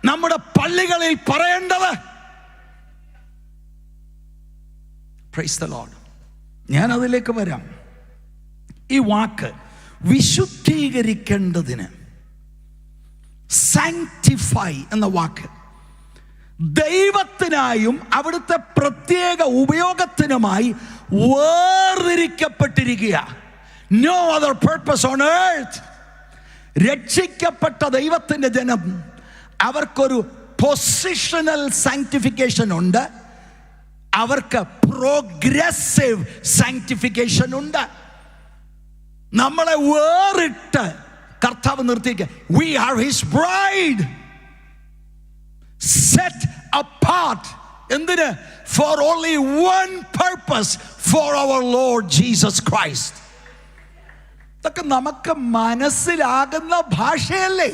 നമ്മുടെ പള്ളികളിൽ പറയേണ്ടത്. Praise the Lord. ഞാൻ അതിലേക്ക് വരാം. ഈ വാക്ക് വിശുദ്ധീകരിക്കേണ്ടതിന്, സാങ്ക്ടിഫൈ എന്ന വാക്ക് ദൈവത്തിനായും അവിടുത്തെ പ്രത്യേക ഉപയോഗത്തിനുമായി വേർതിരിക്കപ്പെട്ടിരിക്കുക. No other purpose on earth. രക്ഷിക്കപ്പെട്ട ദൈവത്തിൻ്റെ ജനം, അവർക്കൊരു പൊസിഷണൽ സാങ്ക്ടിഫിക്കേഷൻ ഉണ്ട്, അവർക്ക് പ്രോഗ്രസീവ് സാങ്ക്ടിഫിക്കേഷൻ ഉണ്ട്. നമ്മളെ വേറിട്ട് കർത്താവ് നിർത്തിയിരിക്കുക. We are his bride, set apart. എന്തിന്? For only one purpose, for our Lord Jesus Christ. ഇതൊക്കെ നമുക്ക് മനസ്സിലാകുന്ന ഭാഷയല്ലേ?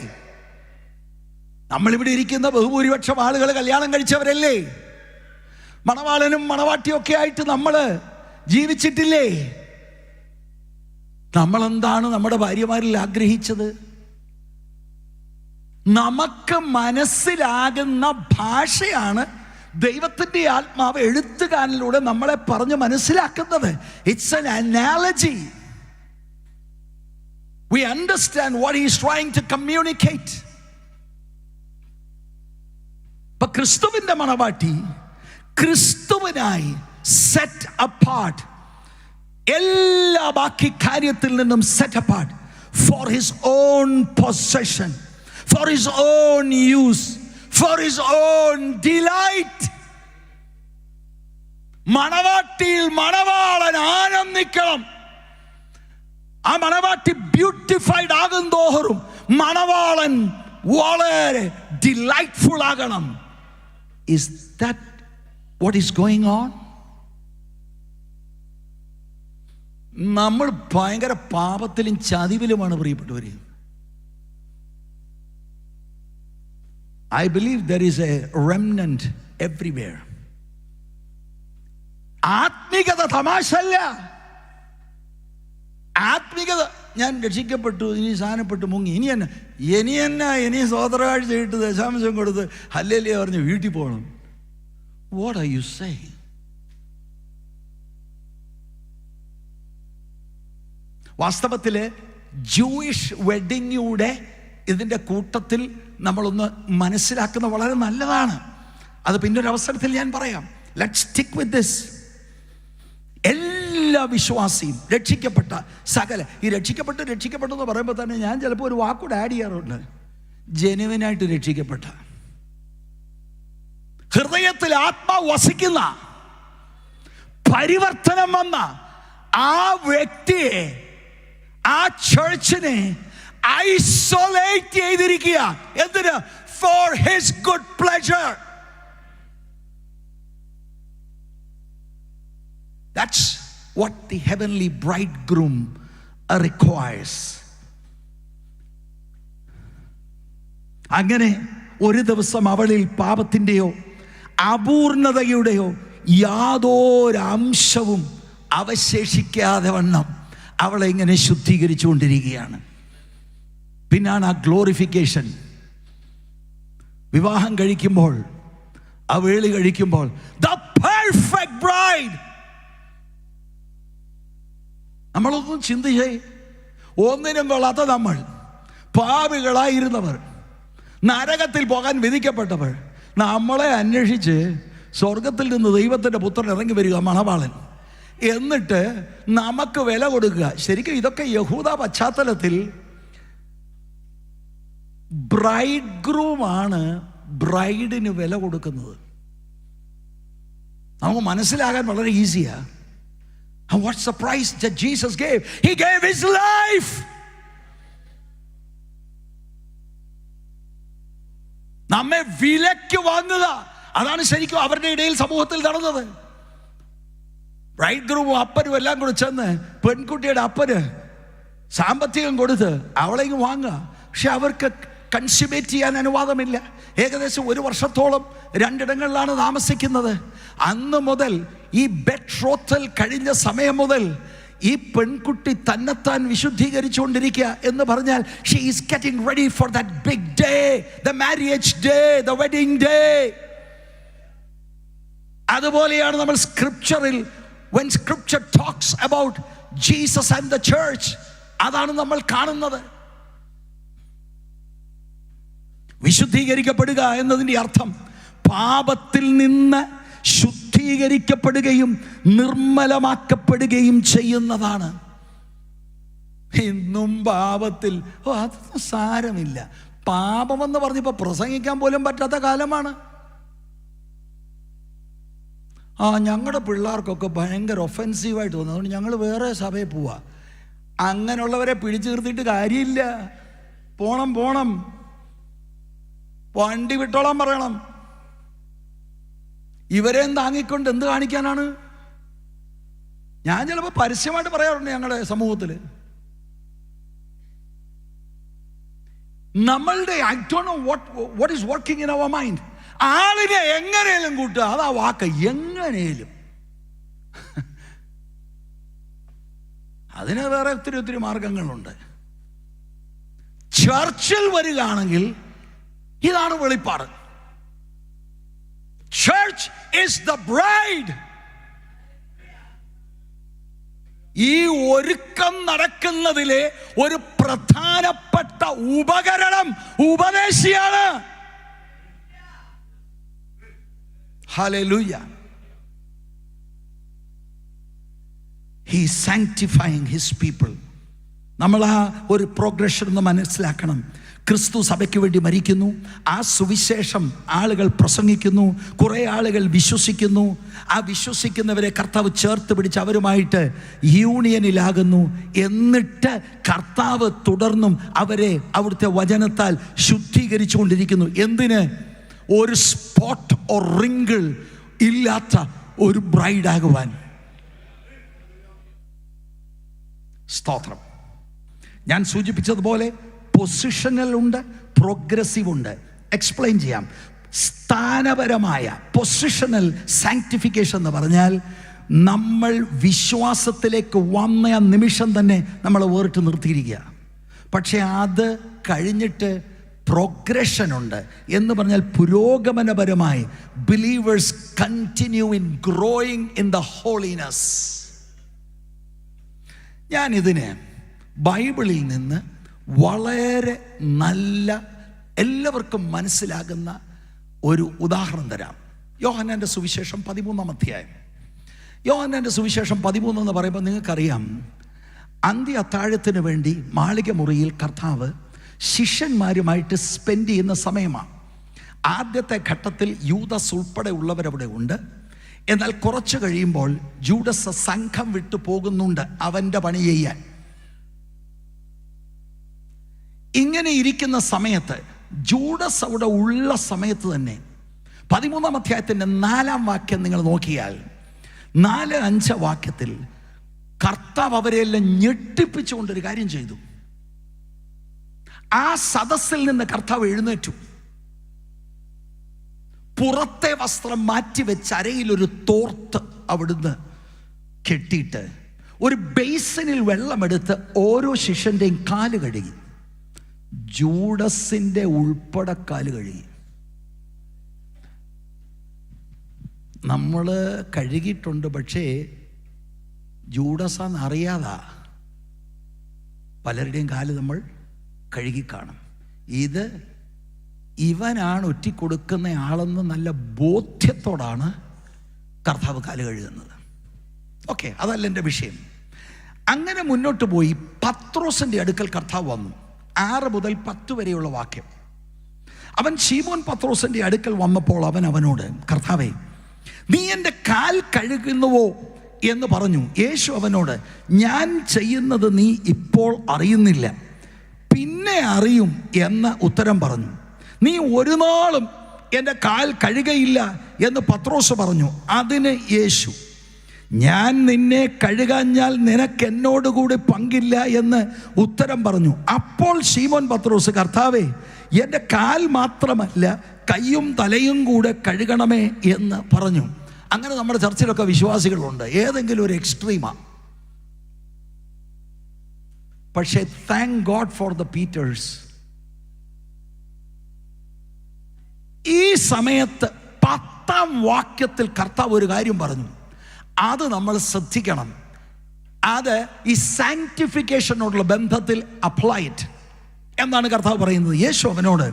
നമ്മളിവിടെ ഇരിക്കുന്ന ബഹുഭൂരിപക്ഷം ആളുകൾ കല്യാണം കഴിച്ചവരല്ലേ? മണവാളനും മണവാട്ടിയൊക്കെ ആയിട്ട് നമ്മൾ ജീവിച്ചിട്ടില്ലേ? നമ്മളെന്താണ് നമ്മുടെ ഭാര്യമാരിൽ ആഗ്രഹിച്ചത്? നമുക്ക് മനസ്സിലാകുന്ന ഭാഷയാണ് ദൈവത്തിൻ്റെ ആത്മാവ് എഴുത്തുകാരനിലൂടെ നമ്മളെ പറഞ്ഞ് മനസ്സിലാക്കുന്നത്. It's an analogy. We understand what he is trying to communicate. ഇപ്പൊ ക്രിസ്തുവിന്റെ മണവാട്ടി ക്രിസ്തുവിനായി സെറ്റ് അപ്പാർട്ട്, എല്ലാ ബാക്കി കാര്യത്തിൽ നിന്നും set apart, for his own possession, for his own use, for his own delight. മണവാട്ടിയിൽ മണവാളൻ ആനന്ദിക്കണം. ആ മണവാട്ടി ബ്യൂട്ടിഫൈഡ് ആകും തോറും മണവാളൻ വളരെ ഡിലൈറ്റ്ഫുൾ ആകണം. Is that what is going on? നമ്മൾ ഭയങ്കര പാപത്തിലും ചതിവിലുമാണ് പ്രിയപ്പെട്ടവര്. I believe there is a remnant everywhere. ആത്മീകത തമാശല്ല. ആത്മീകത, ഞാൻ രക്ഷിക്കപ്പെട്ടു, ഇനി സാധനപ്പെട്ടു, മുങ്ങി, ഇനി എന്നെ സ്വതന്ത്രകാഴ്ച ഇട്ട് ദശാംശം കൊടുത്ത് ഹല്ലേലൂയ പറഞ്ഞ് വീട്ടിൽ പോകണം. What are you saying? വാസ്തവത്തില് ജൂയിഷ് വെഡിങ്ങുടെ ഇതിൻ്റെ കൂട്ടത്തിൽ നമ്മളൊന്ന് മനസ്സിലാക്കുന്ന വളരെ നല്ലതാണ്. അത് പിന്നൊരവസരത്തിൽ ഞാൻ പറയാം. Let's stick with this. എല്ലാ വിശ്വാസിയും രക്ഷിക്കപ്പെട്ട സകല, ഈ രക്ഷിക്കപ്പെട്ടു എന്ന് പറയുമ്പോൾ തന്നെ ഞാൻ ചിലപ്പോൾ ഒരു വാക്കൂടെ ആഡ് ചെയ്യാറുണ്ട്. ജെനുവിനായിട്ട് രക്ഷിക്കപ്പെട്ട, ഹൃദയത്തിൽ ആത്മാവ് വസിക്കുന്ന, പരിവർത്തനം വന്ന ആ വ്യക്തിയെ, ആ ചർച്ചിനെ ഐസൊലേറ്റ് ചെയ്തിരിക്കുക. എന്തിന്? For his good pleasure. That's what the heavenly bridegroom requires. അങ്ങനെ ഒരു ദിവസം അവളിൽ പാപത്തിൻ്റെയോ അപൂർണതയുടെയോ യാതൊരംശവും അവശേഷിക്കാതെ വണ്ണം അവളെ ഇങ്ങനെ ശുദ്ധീകരിച്ചുകൊണ്ടിരിക്കുകയാണ്. പിന്നാണ് ആ ഗ്ലോറിഫിക്കേഷൻ. വിവാഹം കഴിക്കുമ്പോൾ, ആ വേളി കഴിക്കുമ്പോൾ, the perfect bride. നമ്മളൊന്നും ചിന്തിച്ചേ, ഒന്നിനും കൊള്ളാത്ത നമ്മൾ, പാപികളായിരുന്നവർ, നരകത്തിൽ പോകാൻ വിധിക്കപ്പെട്ടവർ, നമ്മളെ അന്വേഷിച്ച് സ്വർഗത്തിൽ നിന്ന് ദൈവത്തിൻ്റെ പുത്രൻ ഇറങ്ങി വരിക, മണവാളൻ. എന്നിട്ട് നമുക്ക് വില കൊടുക്കുക. ശരിക്കും ഇതൊക്കെ യഹൂദ പശ്ചാത്തലത്തിൽ ബ്രൈഡ് ഗ്രൂമാണ് ബ്രൈഡിന് വില കൊടുക്കുന്നത്. നമുക്ക് മനസ്സിലാകാൻ വളരെ ഈസിയാ. What's the price that Jesus gave? He gave his life. നമ്മെ വിലയ്ക്ക് വാങ്ങുക. അതാണ് ശരിക്കും അവരുടെ ഇടയിൽ സമൂഹത്തിൽ നടന്നത്. ബ്രൈഡ് ഗ്രൂമും അപ്പനും എല്ലാം കൂടെ ചെന്ന് പെൺകുട്ടിയുടെ അപ്പന് സാമ്പത്തികം കൊടുത്ത് അവളെയും വാങ്ങുക. പക്ഷെ അവർക്ക് കൺസ്യൂമേറ്റ് ചെയ്യാൻ അനുവാദമില്ല. ഏകദേശം 1 വർഷത്തോളം 2 ഇടങ്ങളിലാണ് താമസിക്കുന്നത്. അന്ന് മുതൽ ഈ ബെട്രോത്തൽ കഴിഞ്ഞ സമയം മുതൽ ഈ പെൺകുട്ടി തന്നെത്താൻ വിശുദ്ധീകരിച്ചുകൊണ്ടിരിക്കുക എന്ന് പറഞ്ഞാൽ she is getting ready for that big day, the marriage day, the wedding day. അതുപോലെയാണ് നമ്മൾ സ്ക്രിപ്ചറിൽ, when scripture talks about Jesus and the church, അതാണ് നമ്മൾ കാണുന്നത്. വിശുദ്ധീകരിക്കപ്പെടുക എന്നതിൻ്റെ അർത്ഥം പാപത്തിൽ നിന്ന് ശുദ്ധീകരിക്കപ്പെടുകയും നിർമ്മലമാക്കപ്പെടുകയും ചെയ്യുന്നതാണ്. ഇന്നും പാപത്തിൽ അതൊന്നും സാരമില്ല, പാപമെന്ന് പറഞ്ഞപ്പോൾ പ്രസംഗിക്കാൻ പോലും പറ്റാത്ത കാലമാണ്. ഞങ്ങളുടെ പിള്ളേർക്കൊക്കെ ഭയങ്കര ഒഫെൻസീവായിട്ട് തോന്നുന്നു, അതുകൊണ്ട് ഞങ്ങൾ വേറെ സഭയിൽ പോവാ. അങ്ങനെയുള്ളവരെ പിടിച്ചു നിർത്തിയിട്ട് കാര്യമില്ല. പോണം, വണ്ടി വിട്ടോളാൻ പറയണം. ഇവരെ താങ്ങിക്കൊണ്ട് എന്ത് കാണിക്കാനാണ്? ഞാൻ ചിലപ്പോൾ പരസ്യമായിട്ട് പറയാറുണ്ട് ഞങ്ങളുടെ സമൂഹത്തിൽ, നമ്മളുടെ I don't know what is working in our mind. ആളിനെ എങ്ങനെയും കൂട്ടുക, അതാ വാക്ക്, എങ്ങനെയും. അതിന് വേറെ ഒത്തിരി മാർഗങ്ങളുണ്ട്. ചർച്ചിൽ വരികയാണെങ്കിൽ ഇതാണ് വെളിപ്പാട്. Church is the bride. ഈ ഒരുക്കം നടക്കുന്നതിലെ ഒരു പ്രധാനപ്പെട്ട ഉപകരണം ഉപദേശിയാണ്. Hallelujah. He is sanctifying his people. നമ്മൾ ആ ഒരു പ്രോഗ്രഷൻ ഒന്ന് മനസ്സിലാക്കണം. ക്രിസ്തു സഭയ്ക്ക് വേണ്ടി മരിക്കുന്നു, ആ സുവിശേഷം ആളുകൾ പ്രസംഗിക്കുന്നു, കുറേ ആളുകൾ വിശ്വസിക്കുന്നു. ആ വിശ്വസിക്കുന്നവരെ കർത്താവ് ചേർത്ത് പിടിച്ച് അവരുമായിട്ട് യൂണിയനിലാകുന്നു. എന്നിട്ട് കർത്താവ് തുടർന്നും അവരെ അവിടുത്തെ വചനത്താൽ ശുദ്ധീകരിച്ചു കൊണ്ടിരിക്കുന്നു. എന്തിന്? ഒരു സ്പോട്ട് ഓർ റിങ്കിൾ ഇല്ലാത്ത ഒരു ബ്രൈഡാകുവാൻ. സ്തോത്രം. ഞാൻ സൂചിപ്പിച്ചതുപോലെ പൊസിഷണൽ ഉണ്ട്, പ്രോഗ്രസീവ് ഉണ്ട്. എക്സ്പ്ലെയിൻ ചെയ്യാം. സ്ഥാനപരമായ പൊസിഷണൽ സാങ്ക്ടിഫിക്കേഷൻ എന്ന് പറഞ്ഞാൽ നമ്മൾ വിശ്വാസത്തിലേക്ക് വന്ന നിമിഷം തന്നെ നമ്മൾ വേറിട്ട് നിർത്തിയിരിക്കുക. പക്ഷെ അത് കഴിഞ്ഞിട്ട് പ്രോഗ്രഷൻ ഉണ്ട് എന്ന് പറഞ്ഞാൽ പുരോഗമനപരമായി believers continue in growing in the holiness. ഞാനിതിന് ബൈബിളിൽ നിന്ന് വളരെ നല്ല, എല്ലാവർക്കും മനസ്സിലാകുന്ന ഒരു ഉദാഹരണം തരാം. യോഹന്നാൻ്റെ സുവിശേഷം 13-ാം അധ്യായം. യോഹന്നാൻ്റെ സുവിശേഷം 13 എന്ന് പറയുമ്പോൾ നിങ്ങൾക്കറിയാം, അന്ത്യ അത്താഴത്തിന് വേണ്ടി മാളിക മുറിയിൽ കർത്താവ് ശിഷ്യന്മാരുമായിട്ട് സ്പെൻഡ് ചെയ്യുന്ന സമയമാണ്. ആദ്യത്തെ ഘട്ടത്തിൽ യൂദാസ് ഉൾപ്പെടെ ഉള്ളവരവിടെ ഉണ്ട്. എന്നാൽ കുറച്ച് കഴിയുമ്പോൾ ജൂഡസ് സംഘം വിട്ടു പോകുന്നുണ്ട് അവൻ്റെ പണി ചെയ്യാൻ. ഇങ്ങനെ ഇരിക്കുന്ന സമയത്ത്, ജൂഡസ് അവിടെ ഉള്ള സമയത്ത് തന്നെ 13-ാം അധ്യായത്തിൻ്റെ 4-ാം വാക്യം നിങ്ങൾ നോക്കിയാൽ 4-5 വാക്യത്തിൽ കർത്താവ് അവരെല്ലാം ഞെട്ടിപ്പിച്ചുകൊണ്ടൊരു കാര്യം ചെയ്തു. ആ സദസ്സിൽ നിന്ന് കർത്താവ് എഴുന്നേറ്റു, പുറത്തെ വസ്ത്രം മാറ്റിവെച്ച് അരയിലൊരു തോർത്ത് അവിടുന്ന് കെട്ടിയിട്ട് ഒരു ബേസിനിൽ വെള്ളമെടുത്ത് ഓരോ ശിഷ്യൻ്റെയും കാല് കഴുകി. ജൂഡസിൻ്റെ ഉൾപ്പെടെ കാല് കഴുകി. നമ്മൾ കഴുകിയിട്ടുണ്ട്, പക്ഷേ ജൂഡസാന്ന് അറിയാതാ പലരുടെയും കാല് നമ്മൾ കഴുകിക്കാണും. ഇത് ഇവനാണ് ഒറ്റിക്കൊടുക്കുന്ന ആളെന്ന് നല്ല ബോധ്യത്തോടാണ് കർത്താവ് കാല് കഴുകുന്നത്. ഓക്കെ, അതല്ല എൻ്റെ വിഷയം. അങ്ങനെ മുന്നോട്ട് പോയി പത്രോസിൻ്റെ അടുക്കൽ കർത്താവ് വന്നു. 6 മുതൽ 10 വരെയുള്ള വാക്യം. അവൻ ശീമോൻ പത്രോസിൻ്റെ അടുക്കൽ വന്നപ്പോൾ അവൻ അവനോട്, കർത്താവേ, നീ എൻ്റെ കാൽ കഴുകുന്നുവോ എന്ന് പറഞ്ഞു. യേശു അവനോട്, ഞാൻ ചെയ്യുന്നത് നീ ഇപ്പോൾ അറിയുന്നില്ല, പിന്നെ അറിയും എന്ന് ഉത്തരം പറഞ്ഞു. നീ ഒരു നാളും എൻ്റെ കാൽ കഴുകയില്ല എന്ന് പത്രോസ് പറഞ്ഞു. അതിന് യേശു, ഞാൻ നിന്നെ കഴുകാഞ്ഞാൽ നിനക്ക് എന്നോടുകൂടി പങ്കില്ല എന്ന് ഉത്തരം പറഞ്ഞു. അപ്പോൾ ശീമോൻ പത്രോസ്, കർത്താവേ, എൻ്റെ കാൽ മാത്രമല്ല കൈയും തലയും കൂടെ കഴുകണമേ എന്ന് പറഞ്ഞു. അങ്ങനെ നമ്മുടെ ചർച്ചിലൊക്കെ വിശ്വാസികളുണ്ട്, ഏതെങ്കിലും ഒരു എക്സ്ട്രീമാ. പക്ഷേ thank God for the Peters. ഈ സമയത്ത് 10ാം വാക്യത്തിൽ കർത്താവ് ഒരു കാര്യം പറഞ്ഞു, അത് നമ്മൾ ശ്രദ്ധിക്കണം. അത് ഈ സാങ്ക്ടിഫിക്കേഷനോടുള്ള ബന്ധത്തിൽ അപ്ലൈഡ്. എന്താണ് കർത്താവ് പറയുന്നത്? യേശു അവനോട്,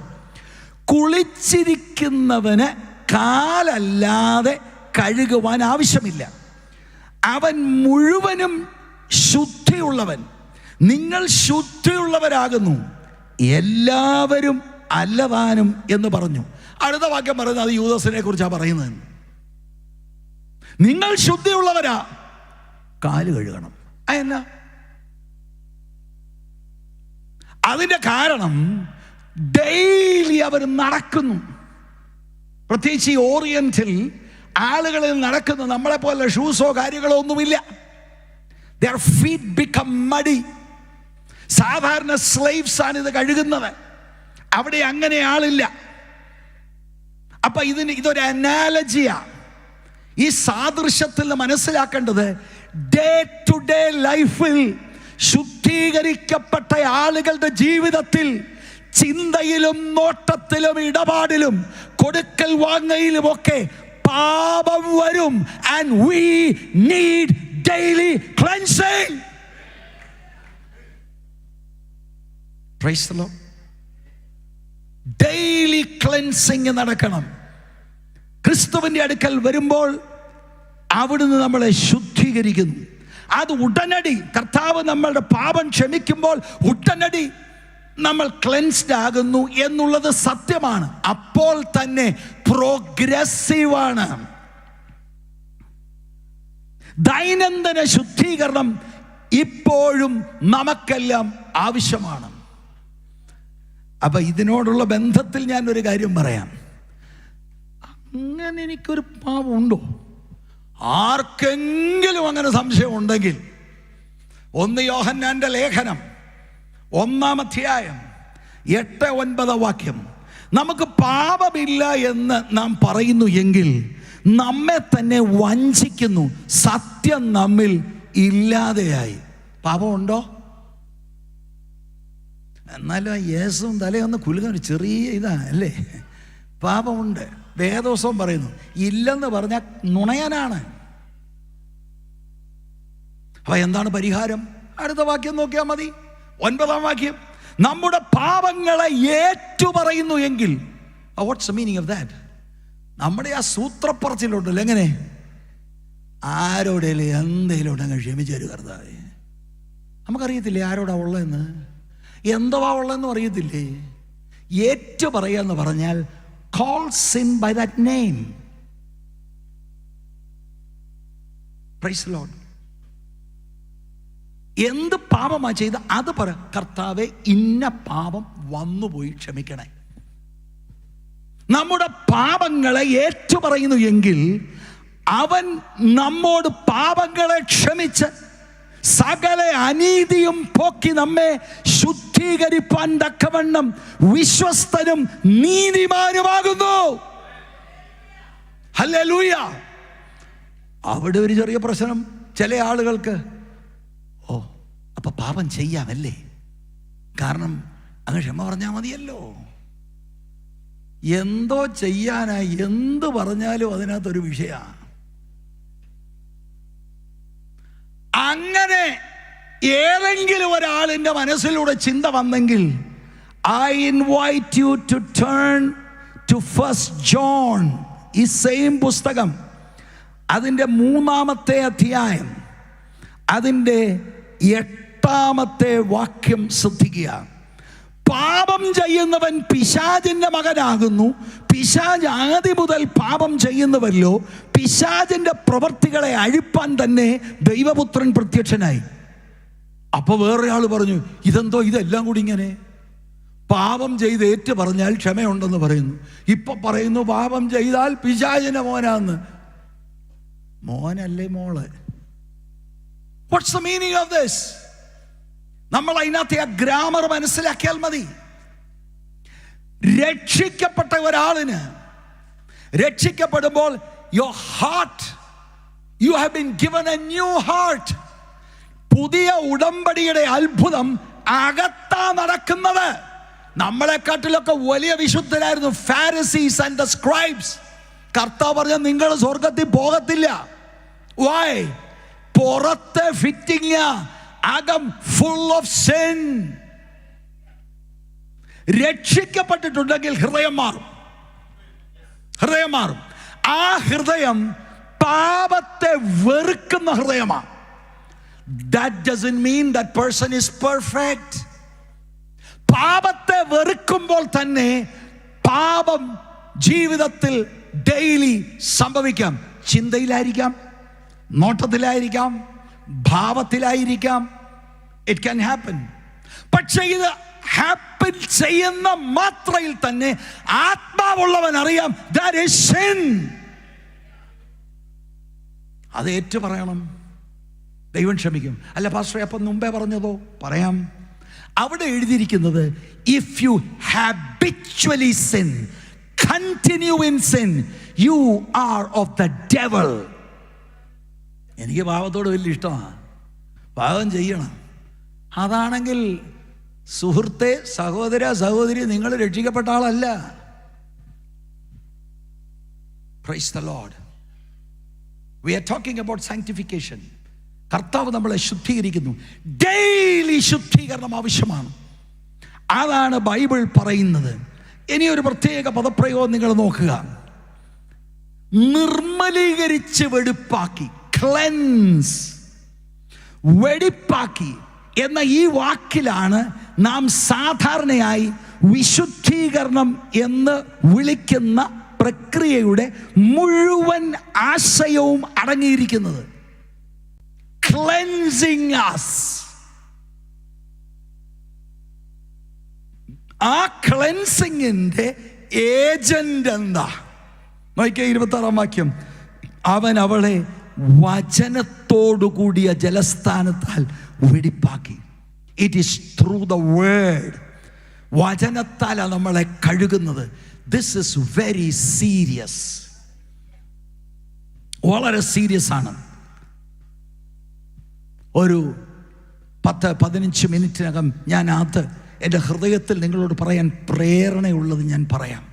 കുളിച്ചിരിക്കുന്നവന് കാലല്ലാതെ കഴുകുവാൻ ആവശ്യമില്ല, അവൻ മുഴുവനും ശുദ്ധിയുള്ളവൻ. നിങ്ങൾ ശുദ്ധിയുള്ളവരാകുന്നു, എല്ലാവരും അല്ലതാനും എന്ന് പറഞ്ഞു. അടുത്ത വാക്യം പറയുന്നത് അത് യൂദാസിനെ കുറിച്ചാണ് പറയുന്നത്. നിങ്ങൾ ശുദ്ധിയുള്ളവരാ, കാല് കഴുകണം. അതെന്നാ? അതിൻ്റെ കാരണം ഡെയിലി അവർ നടക്കുന്നു. പ്രത്യേകിച്ച് ഈ ഓറിയന്റിൽ ആളുകളിൽ നടക്കുന്നു. നമ്മളെ പോലെ ഷൂസോ കാര്യങ്ങളോ ഒന്നുമില്ല. Their feet become muddy. സാധാരണ സ്ലേവ്സ് ആണ് ഇത് കഴുകുന്നത്. അവിടെ അങ്ങനെ ആളില്ല. അപ്പൊ ഇതൊരു അനാലജിയാ. ഈ സാദൃശ്യത്തിൽ മനസ്സിലാക്കേണ്ടത്, ഡേ ടു ഡേ ലൈഫിൽ ശുദ്ധീകരിക്കപ്പെട്ട ആളുകളുടെ ജീവിതത്തിൽ ചിന്തയിലും നോട്ടത്തിലും ഇടപാടിലും കൊടുക്കൽ വാങ്ങയിലുമൊക്കെ പാപം വരും. And we need daily cleansing. Praise the Lord. Daily cleansing നടക്കണം. ക്രിസ്തുവിൻ്റെ അടുക്കൽ വരുമ്പോൾ അവിടുന്ന് നമ്മളെ ശുദ്ധീകരിക്കുന്നു. അത് ഉടനടി കർത്താവ് നമ്മളുടെ പാപം ക്ഷമിക്കുമ്പോൾ ഉടനടി നമ്മൾ ക്ലെൻസ്ഡ് ആകുന്നു എന്നുള്ളത് സത്യമാണ്. അപ്പോൾ തന്നെ പ്രോഗ്രസീവാണ്. ദൈനംദിന ശുദ്ധീകരണം ഇപ്പോഴും നമുക്കെല്ലാം ആവശ്യമാണ്. അപ്പൊ ഇതിനോടുള്ള ബന്ധത്തിൽ ഞാൻ ഒരു കാര്യം പറയാം. അങ്ങനെ എനിക്കൊരു പാപമുണ്ടോ? ആർക്കെങ്കിലും അങ്ങനെ സംശയം ഉണ്ടെങ്കിൽ 1 യോഹന്നാന്റെ ലേഖനം 1-ാം അധ്യായം 8-9 വാക്യം, നമുക്ക് പാപമില്ല എന്ന് നാം പറയുന്നു എങ്കിൽ നമ്മെ തന്നെ വഞ്ചിക്കുന്നു, സത്യം നമ്മിൽ ഇല്ലാതെയായി. പാപമുണ്ടോ? എന്നാലും യേസും തലയൊന്ന് കുലുങ്ങാൻ ഒരു ചെറിയ ഇതാണ് അല്ലേ? പാപമുണ്ട്. വേദോസവും പറയുന്നു ഇല്ലെന്ന് പറഞ്ഞാൽ നുണയനാണ്. അപ്പൊ എന്താണ് പരിഹാരം? അടുത്ത വാക്യം നോക്കിയാൽ മതി. 9-ാം വാക്യം, നമ്മുടെ പാപങ്ങളെ ഏറ്റുപറയുന്നു എങ്കിൽ. What's the meaning of that? നമ്മുടെ ആ സൂത്രപ്പറച്ചിലുണ്ടല്ലോ, എങ്ങനെ ആരോടേലും എന്തേലും ഉണ്ടെങ്കിൽ ക്ഷമിച്ചു തരും കർത്താവേ. നമുക്കറിയത്തില്ലേ ആരോടാ ഉള്ളതെന്ന്, എന്തുവാ ഉള്ളതെന്നും അറിയത്തില്ലേ. ഏറ്റു പറയാന്ന് പറഞ്ഞാൽ call sin by that name. Praise the Lord. എന്ത് പാപമാ ചെയ്ത് അത് പറ, കർത്താവേ ഇന്ന പാപം വന്നുപോയി ക്ഷമിക്കണേ. നമ്മുടെ പാപങ്ങളെ ഏറ്റുപറയുന്നു എങ്കിൽ അവൻ നമ്മോട് പാപങ്ങളെ ക്ഷമിച്ച് സകല അനീതിയും പോക്കി നമ്മെ ശുദ്ധീകരിപ്പാൻ തക്കവണ്ണം വിശ്വസ്തനും നീതിമാനുമാകുന്നു. ഹല്ലേലൂയ. അവിടെ ഒരു ചെറിയ പ്രശ്നം ചില ആളുകൾക്ക്. ഓ, അപ്പൊ പാപം ചെയ്യാമല്ലേ, കാരണം അങ്ങ് ക്ഷമ പറഞ്ഞാൽ മതിയല്ലോ. എന്തോ ചെയ്യാനായി എന്ത് പറഞ്ഞാലും അതിനകത്തൊരു വിഷയമാണ്. അങ്ങനെ ഏതെങ്കിലും ഒരാളിൻ്റെ മനസ്സിലൂടെ ചിന്ത വന്നെങ്കിൽ I invite you to turn to 1 John, ഈ സെയിം പുസ്തകം, അതിൻ്റെ 3-ാമത്തെ അധ്യായം, അതിൻ്റെ 8-ാമത്തെ വാക്യം ശ്രദ്ധിക്കുക. പാപം ചെയ്യുന്നവൻ പിശാചിന്റെ മകനാകുന്നു. പിശാച് ആദ്യം മുതൽ പാപം ചെയ്യുന്നവല്ലോ. പിശാചിന്റെ പ്രവൃത്തികളെ അഴിപ്പാൻ തന്നെ ദൈവപുത്രൻ പ്രത്യക്ഷനായി. അപ്പൊ വേറെ ആള് പറഞ്ഞു, ഇതെന്തോ ഇതെല്ലാം കൂടി ഇങ്ങനെ പാപം ചെയ്ത് ഏറ്റു പറഞ്ഞാൽ ക്ഷമയുണ്ടെന്ന് പറയുന്നു. ഇപ്പൊ പറയുന്നു പാപം ചെയ്താൽ പിശാചിന്റെ മോനാന്ന്. മോനല്ലേ മോള്? What's the meaning of this? നമ്മൾ അതിനകത്തെ ആ ഗ്രാമർ മനസ്സിലാക്കിയാൽ മതി. രക്ഷിക്കപ്പെട്ട ഒരാളിന് രക്ഷിക്കപ്പെടുമ്പോൾ your heart, you have been given a new heart. പുതിയ ഉടമ്പടിയുടെ അത്ഭുതം അകത്താ നടക്കുന്നത്. നമ്മളെക്കാട്ടിലൊക്കെ വലിയ വിശുദ്ധരായിരുന്നു ഫാരിസീസ് ആൻഡ് ദ സ്ക്രൈബ്സ്. കർത്താവ് പറഞ്ഞ നിങ്ങൾ സ്വർഗത്തിൽ പോകത്തില്ല. വൈ? പുറത്തെ ഫിറ്റിംഗ്, അകം ഫുൾ ഓഫ് സിൻ. രക്ഷിക്കപ്പെട്ടിട്ടുണ്ടെങ്കിൽ ഹൃദയം മാറും. ഹൃദയം മാറും. ആ ഹൃദയം പാപത്തെ വെറുക്കുന്ന ഹൃദയമാണ്. That doesn't mean that person is perfect. പാപത്തെ വെറുക്കുമ്പോൾ തന്നെ പാപം ജീവിതത്തിൽ ഡെയിലി സംഭവിക്കാം. ചിന്തയിലായിരിക്കാം, നോട്ടത്തിലായിരിക്കാം, ഭാവത്തിലായിരിക്കാം. It can happen. പക്ഷെ ഇത് ഹാപ്പൻ ചെയ്യുന്ന മാത്രയിൽ തന്നെ ആത്മാവുള്ളവൻ അറിയാം that is sin. അത് ഏറ്റു പറയണം. ദൈവം ക്ഷമിക്കും. അല്ല പാസ്റ്ററെ, അപ്പം മുമ്പേ പറഞ്ഞതോ? പറയാം. അവിടെ എഴുതിയിരിക്കുന്നത് if you habitually sin, continue in sin, you are of the devil. എനിക്ക് പാപത്തോട് വലിയ ഇഷ്ടമാണ്. പാപം ചെയ്യണം. അതാണെങ്കിൽ സുഹൃത്തെ, സഹോദര, സഹോദരി, നിങ്ങൾ രക്ഷിക്കപ്പെട്ട ആളല്ല. Praise the Lord. We are talking about sanctification. കർത്താവ് നമ്മളെ ശുദ്ധീകരിക്കുന്നു. ഡെയിലി ശുദ്ധീകരണം ആവശ്യമാണ്. അതാണ് ബൈബിൾ പറയുന്നത്. ഇനി ഒരു പ്രത്യേക പദപ്രയോഗം നിങ്ങൾ നോക്കുക. നിർമ്മലീകരിച്ച് വെടിപ്പാക്കി, ക്ലെൻസ്, വെടിപ്പാക്കി എന്ന ഈ വാക്കിലാണ് നാം സാധാരണയായി വിശുദ്ധീകരണം എന്ന് വിളിക്കുന്ന പ്രക്രിയയുടെ മുഴുവൻ ആശയവും അടങ്ങിയിരിക്കുന്നത്. Cleansing us. ആ ക്ലെൻസിങ്ങിന്റെ ഏജന്റ് എന്താ? നോക്കിയേ 26-ാം വാക്യം. അവൻ അവളെ വചനത്തോടുകൂടിയ ജലസ്ഥാനത്താൽ വെടിപ്പാക്കി. It is through the word. വചനത്താലാണ് നമ്മളെ കഴുകുന്നത്. This is very serious. വളരെ സീരിയസ് ആണ്. ഒരു 10-15 മിനിറ്റിനകം ഞാൻ അത് എൻ്റെ ഹൃദയത്തിൽ നിങ്ങളോട് പറയാൻ പ്രേരണയുള്ളത് ഞാൻ പറയാം.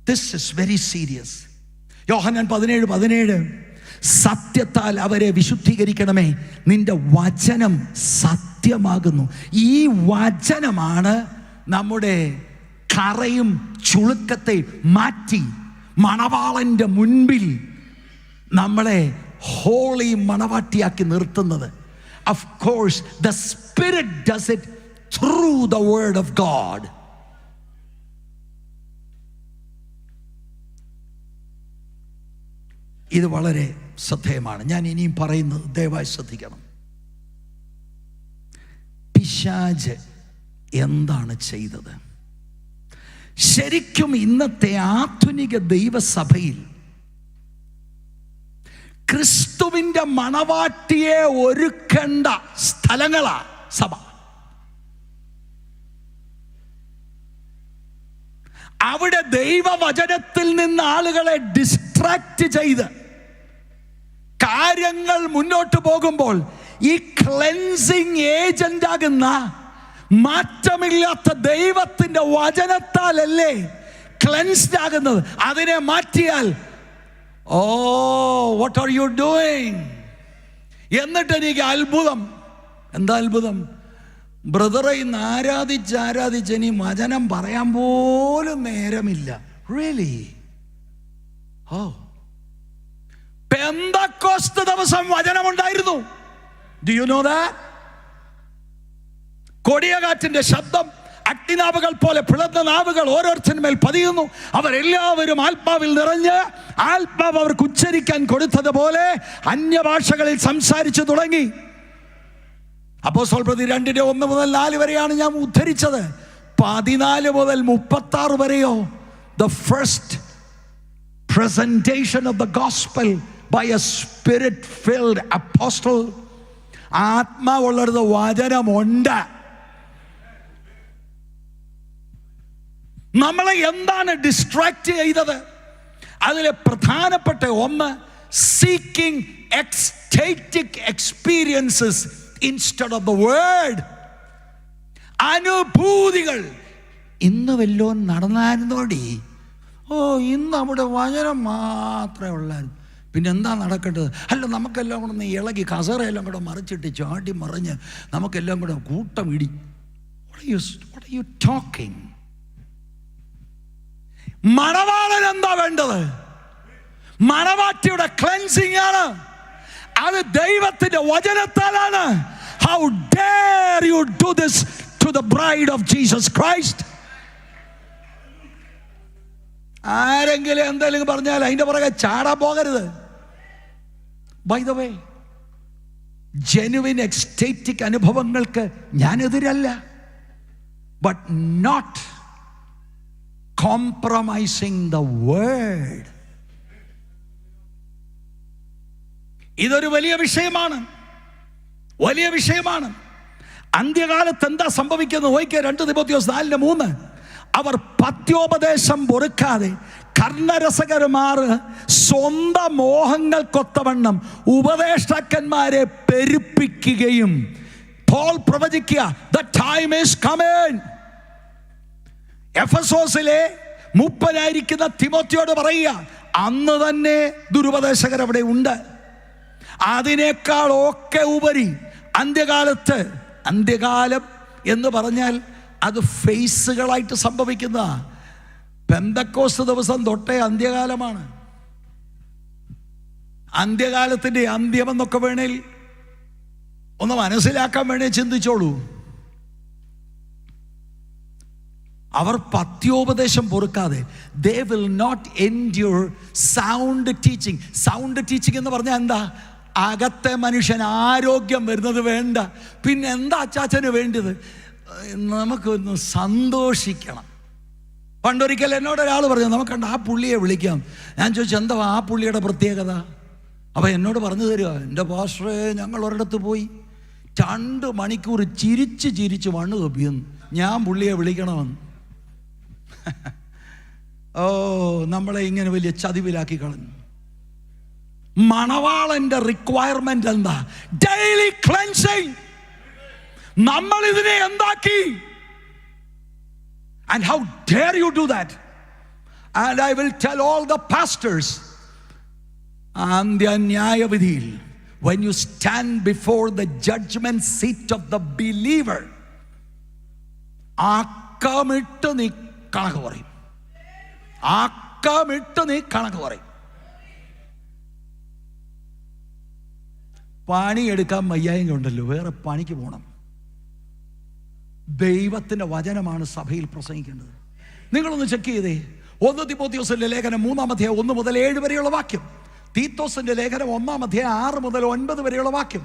This is very serious. യോഹന്നാൻ 17:17 സത്യത്താൽ അവരെ വിശുദ്ധീകരിക്കണമേ, നിന്റെ വചനം സത്യമാകുന്നു. ഈ വചനമാണ് നമ്മുടെ കറയും ചുളുക്കത്തെ മാറ്റി മണവാളൻ്റെ മുൻപിൽ നമ്മളെ ഹോളി മണവാട്ടിയാക്കി നിർത്തുന്നത്. Of course, the Spirit does it through the Word of God. ഇത് വളരെ ശ്രദ്ധേയമാണ്. ഞാൻ ഇനിയും പറയുന്നത് ദയവായി ശ്രദ്ധിക്കണം. പിശാച് എന്താണ് ചെയ്തത്? ശരിക്കും ഇന്നത്തെ ആധുനിക ദൈവസഭയിൽ ക്രിസ്തുവിന്റെ മണവാട്ടിയെ ഒരുക്കേണ്ട സ്ഥലങ്ങളാ സഭ. അവിടെ ദൈവവചനത്തിൽ നിന്ന് ആളുകളെ ഡിസ്ട്രാക്ട് ചെയ്ത് കാര്യങ്ങൾ മുന്നോട്ട് പോകുമ്പോൾ ഈ ക്ലെൻസിങ് ഏജന്റ് ആകുന്ന മാറ്റമില്ലാത്ത ദൈവത്തിന്റെ വചനത്താലല്ലേ ക്ലെൻസ്ഡ് ആകുന്നത്. അതിനെ മാറ്റിയാൽ oh what are you doing? എന്നിട്ട് എനിക്ക് അത്ഭുതം. എന്താ അത്ഭുതം? ബ്രദറെ ഇന്ന് ആരാധിച്ച് ഇനി വചനം പറയാൻ പോലും നേരമില്ല. റിയലി? ഓ, പെന്തക്കോസ്ത് ദിവസം വചനമുണ്ടായിരുന്നു. Do you know that? കൊടിയ കാറ്റിന്റെ ശബ്ദം, അഗ്നിനാവുകൾ പോലെ പിളർന്ന നാവുകൾ ഓരോരുത്തന്മേൽ പതിയുന്നു. അവരെല്ലാവരും ആത്മാവിൽ നിറഞ്ഞ് ആത്മാവ് അവർക്ക് ഉച്ചരിക്കാൻ കൊടുത്തതുപോലെ അന്യഭാഷകളിൽ സംസാരിച്ചു തുടങ്ങി. അപ്പോസ്തലപ്രവൃത്തി 2:1 മുതൽ 4 വരെയാണ് ഞാൻ ഉദ്ധരിച്ചത്. 14 മുതൽ 36 വരെയോ the first presentation of the gospel by a spirit filled apostle. ആത്മാവുള്ളത് വചനമുണ്ട്. നമ്മളെ എന്താണ് ഡിസ്ട്രാക്ട് ചെയ്തത്? അതിലെ പ്രധാനപ്പെട്ട ഒന്ന് seeking ecstatic experiences instead of the word. അനുഭൂതികൾ. ഇന്ന് വല്ലോ നടന്നായിരുന്നോടി, ഓ ഇന്ന് അവിടെ വചനം മാത്രമേ ഉള്ളായിരുന്നു, പിന്നെ എന്താ നടക്കേണ്ടത്? അല്ല, നമുക്കെല്ലാം കൂടെ ഒന്ന് ഇളകി കസേരയെല്ലാം കൂടെ മറിച്ചിട്ട് ചാടി മറിഞ്ഞ് നമുക്കെല്ലാം കൂടെ കൂട്ടം ഇടി. What are you talking? മണവാളൻ എന്താ വേണ്ടത്? മണവാട്ടിയുടെ ക്ലെൻസിംഗ് ആണ്. അത് ദൈവത്തിന്റെ വചനത്താലാണ്. How dare you do this to the bride of Jesus Christ? ആരെങ്കിലും എന്തെങ്കിലും പറഞ്ഞാൽ അതിന്റെ പുറകെ ചാടാൻ പോകരുത്. By the way, genuine ecstatic അനുഭവങ്ങൾക്ക് ഞാനെതിരല്ല. But not compromising the word. ഇതൊരു വലിയ വിഷയമാണ്, വലിയ വിഷയമാണ്. അന്ത്യകാലത്ത് എന്താ സംഭവിക്കുന്നത്? 2 തിമോഥെയോസ് 4:3. അവർ പത്യോപദേശം പൊറുക്കാതെ കർണരസകരമാർ സ്വന്തം മോഹങ്ങൾക്കൊത്തവണ്ണം ഉപദേഷ്ടാക്കന്മാരെ പെരുപ്പിക്കുകയും. പോൾ പ്രവചിക്കുക, the time is coming. എഫെസോസിലെ മൂപ്പനായിരിക്കുന്ന തിമോത്തിയോട് പറയുക, അന്ന് തന്നെ ദുരുപദേശകർ അവിടെ ഉണ്ട്. അതിനേക്കാൾ ഒക്കെ ഉപരി അന്ത്യകാലത്ത്, അന്ത്യകാലം എന്ന് പറഞ്ഞാൽ അത് ഫേസുകളായിട്ട് സംഭവിക്കുന്ന, പെന്തക്കോസ്ത് ദിവസം തൊട്ടേ അന്ത്യകാലമാണ്. അന്ത്യകാലത്തിന്റെ അന്ത്യമെന്നൊക്കെ വേണേൽ ഒന്ന് മനസ്സിലാക്കാൻ വേണേ ചിന്തിച്ചോളൂ. അവർ പത്യോപദേശം പൊറുക്കാതെ, they will not endure sound teaching. Sound teaching എന്ന് പറഞ്ഞാൽ എന്താ? അകത്തെ മനുഷ്യൻ ആരോഗ്യം വരുന്നത് വേണ്ട. പിന്നെ എന്താ അച്ചാച്ചന് വേണ്ടത്? നമുക്കൊന്ന് സന്തോഷിക്കണം. പണ്ടൊരിക്കൽ എന്നോട് ഒരാൾ പറഞ്ഞു, നമുക്കുണ്ട് ആ പുള്ളിയെ വിളിക്കാം. ഞാൻ ചോദിച്ചു, എന്താ ആ പുള്ളിയുടെ പ്രത്യേകത? അപ്പം എന്നോട് പറഞ്ഞു തരിക, എൻ്റെ പാസ്റ്ററെ ഞങ്ങൾ ഒരിടത്ത് പോയി 2 മണിക്കൂർ ചിരിച്ച് മണ്ണ് തൊപ്പിയെന്ന്, ഞാൻ പുള്ളിയെ വിളിക്കണമെന്ന്. ഓ, നമ്മളെ ഇങ്ങനെ വലിയ ചതിവിലാക്കി കളഞ്ഞു. മണവാളന്റെ റിക്വയർമെന്റ് എന്താ? Daily cleansing. നമ്മൾ ഇതിനെ എന്താക്കി? And how dare you do that? And I will tell all the pastors, അന്ത്യന്യായവിധിയിൽ, when you stand before the judgment seat of the believer, ആക്കമിട്ട് നീ കണക്ക് പറയും. ആക്കമിട്ട് നീ കണക്ക് പറയും. പണിയെടുക്കാൻ വയ്യായെങ്കിലുണ്ടല്ലോ, വേറെ പണിക്ക് പോകണം. ദൈവത്തിന്റെ വചനമാണ് സഭയിൽ പ്രസംഗിക്കേണ്ടത്. നിങ്ങളൊന്ന് ചെക്ക് ചെയ്തേ. 1 തിമോഥെയോസിന്റെ ലേഖനം 3-ാം അധ്യായം 1 മുതൽ 7 വരെയുള്ള വാക്യം, തീത്തോസിന്റെ ലേഖനം 1-ാം അധ്യായം 6 മുതൽ 9 വരെയുള്ള വാക്യം.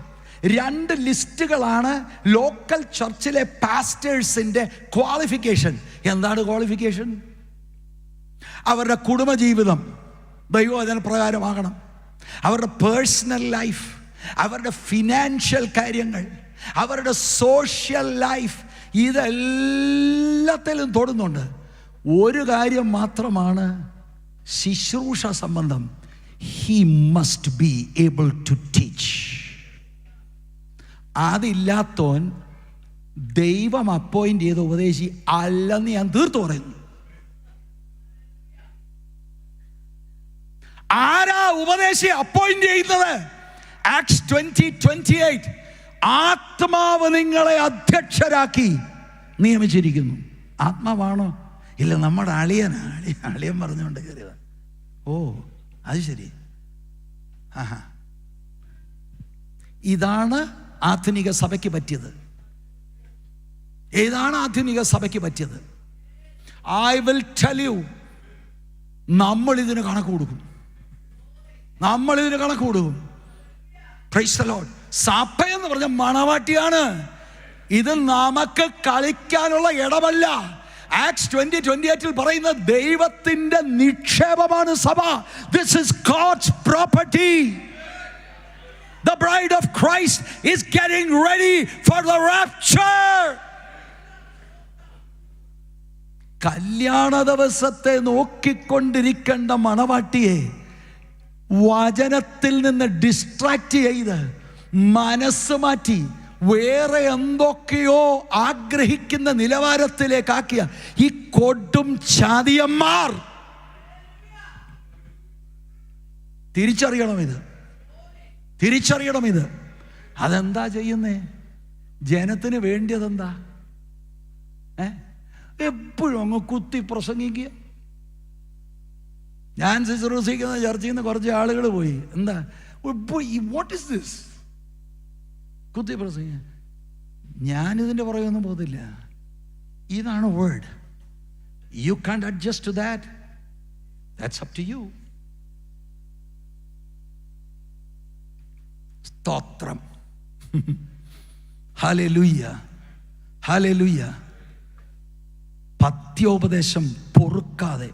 2 ലിസ്റ്റുകളാണ് ലോക്കൽ ചർച്ചിലെ പാസ്റ്റേഴ്സിന്റെ ക്വാളിഫിക്കേഷൻ. എന്താണ് ക്വാളിഫിക്കേഷൻ? അവരുടെ കുടുംബജീവിതം ദൈവവചന പ്രകാരമാകണം. അവരുടെ പേഴ്സണൽ ലൈഫ്, അവരുടെ ഫിനാൻഷ്യൽ കാര്യങ്ങൾ, അവരുടെ സോഷ്യൽ ലൈഫ്, ഇതെല്ലാത്തിലും തൊടുന്നുണ്ട്. ഒരു കാര്യം മാത്രമാണ് ശുശ്രൂഷ സംബന്ധം. He must be able to teach. അതില്ലാത്തവൻ ദൈവം അപ്പോയിന്റ് ചെയ്ത ഉപദേശി അല്ലെന്ന് ഞാൻ തീർത്തു പറയുന്നു. ആരാ ഉപദേശി അപ്പോയിന്റ് ചെയ്യുന്നത്? ആക്ട്സ് 20:28. ആത്മാവ് നിങ്ങളെ അധ്യക്ഷരാക്കി നിയമിച്ചിരിക്കുന്നു. ആത്മാവാണോ? ഇല്ല, നമ്മുടെ അളിയൻ പറഞ്ഞുകൊണ്ട് കയറിയതാ. ഓ, അത് ശരി. ആഹാ, ഇതാണ് ആധുനിക സഭയ്ക്ക് പറ്റിയത്. ഏതാണ് ആധുനിക സഭയ്ക്ക് പറ്റിയത്? ഐ വിൽ ടെൽ യു, നമ്മളിതിന് കണക്ക് കൊടുക്കും. Price the Lord. സഭ എന്ന് പറഞ്ഞ മണവാട്ടിയാണ്. ഇത് നമുക്ക് കളിക്കാനുള്ള ഇടമല്ല. ആക്ട്സ് 20:28 പറയുന്ന ദൈവത്തിന്റെ നിക്ഷേപമാണ് സഭ. This is God's property. The bride of Christ is getting ready for the rapture. കല്യാണ ദിവസത്തെ നോക്കിക്കൊണ്ടിരിക്കേണ്ട മണവാട്ടിയെ വചനത്തിൽ നിന്ന് ഡിസ്ട്രാക്ട് ചെയ്ത് മനസ്സ് മാറ്റി വേറെ എന്തൊക്കെയോ ആഗ്രഹിക്കുന്ന നിലവാരത്തിലേക്കാക്കിയ ഈ കൊടും ചാതിയന്മാർ തിരിച്ചറിയണം ഇത്. അതെന്താ ചെയ്യുന്നേ? ജനത്തിന് വേണ്ടിയതെന്താ? എപ്പോഴും അങ്ങ് കുത്തി പ്രസംഗിക്കുക. ഞാൻ ശുശ്രൂഷിക്കുന്ന ചർച്ചയിൽ നിന്ന് കുറച്ച് ആളുകൾ പോയി, എന്താ വാട്ട് ഈസ് ദിസ്? കുത്തി പ്രസംഗിക്കുക. ഞാനിതിൻ്റെ പുറകെയൊന്നും പോകത്തില്ല. ഇതാണ് word. You can't adjust to that. That's up to you. സ്തോത്രം. Hallelujah, hallelujah. പത്യോപദേശം പൊറുക്കാതെ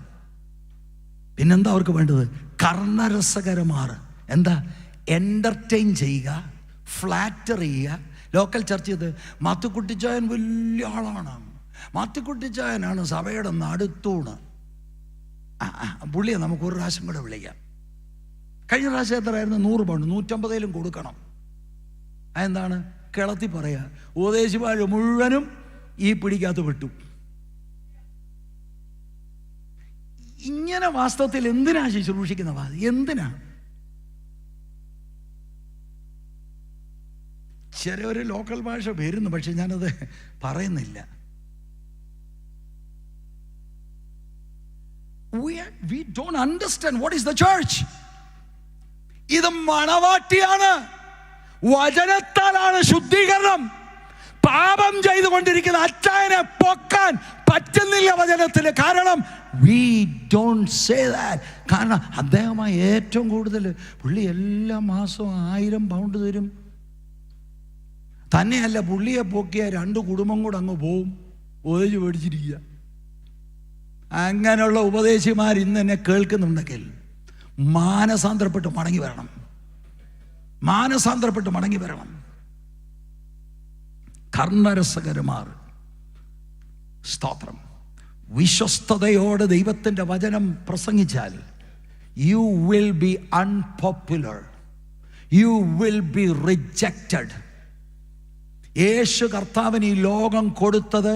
പിന്നെന്താ അവർക്ക് വേണ്ടത്? കർണരസകരമാർ. എന്താ? എൻ്റർടൈൻ ചെയ്യുക, ഫ്ലാറ്റർ ചെയ്യുക. ലോക്കൽ ചർച്ച ചെയ്ത് മാത്തുക്കുട്ടിച്ചായൻ വലിയ ആളാണ്, മാത്തുക്കുട്ടിച്ചായനാണ് സഭയുടെ നടുത്തൂണ്. പുള്ളിയെ നമുക്കൊരു പ്രാവശ്യം കൂടെ വിളിക്കാം. കഴിഞ്ഞ പ്രാവശ്യം എത്രയായിരുന്നു? 100 പൗണ്ട്. 150 കൊടുക്കണം. അതെന്താണ്? കിളത്തി പറയുക. ഉപദേശിമാർ മുഴുവനും ഈ പിടിക്കകത്ത് വിട്ടു. ഇങ്ങനെ വാസ്തവത്തിൽ എന്തിനാ ശുശ്രൂഷിക്കുന്ന? എന്തിനാ? ചിലവർ ലോക്കൽ ഭാഷ വരുന്നു, പക്ഷെ ഞാനത് പറയുന്നില്ല. We don't understand what is the church. ഇത് മണവാട്ടിയാണ്. വചനത്താലാണ് ശുദ്ധീകരണം. പാപം ചെയ്തുകൊണ്ടിരിക്കുന്ന അച്ചായനെ പൊക്കാൻ പറ്റുന്നില്ല വചനത്തിന്. കാരണം we don't say that. കാരണം അദ്ദേഹമായി ഏറ്റവും കൂടുതൽ പുള്ളി എല്ലാ മാസവും 1000 പൗണ്ട് തരും. തന്നെയല്ല, പുള്ളിയെ പൊക്കിയ 2 കുടുംബം കൂടെ അങ്ങ് പോവും. ഉപദേശി മേടിച്ചിരിക്കുക. അങ്ങനെയുള്ള ഉപദേശിമാർ ഇന്ന് എന്നെ കേൾക്കുന്നുണ്ടെങ്കിൽ മാനസാന്തരപ്പെട്ട് മടങ്ങി വരണം. കർണരസകരമാർ. സ്തോത്രം. വിശ്വസ്തയോടെ ദൈവത്തിൻ്റെ വചനം പ്രസംഗിച്ചാൽ you will be unpopular, you will be rejected. യേശു കർത്താവിന് ഈ ലോകം കൊടുത്തത്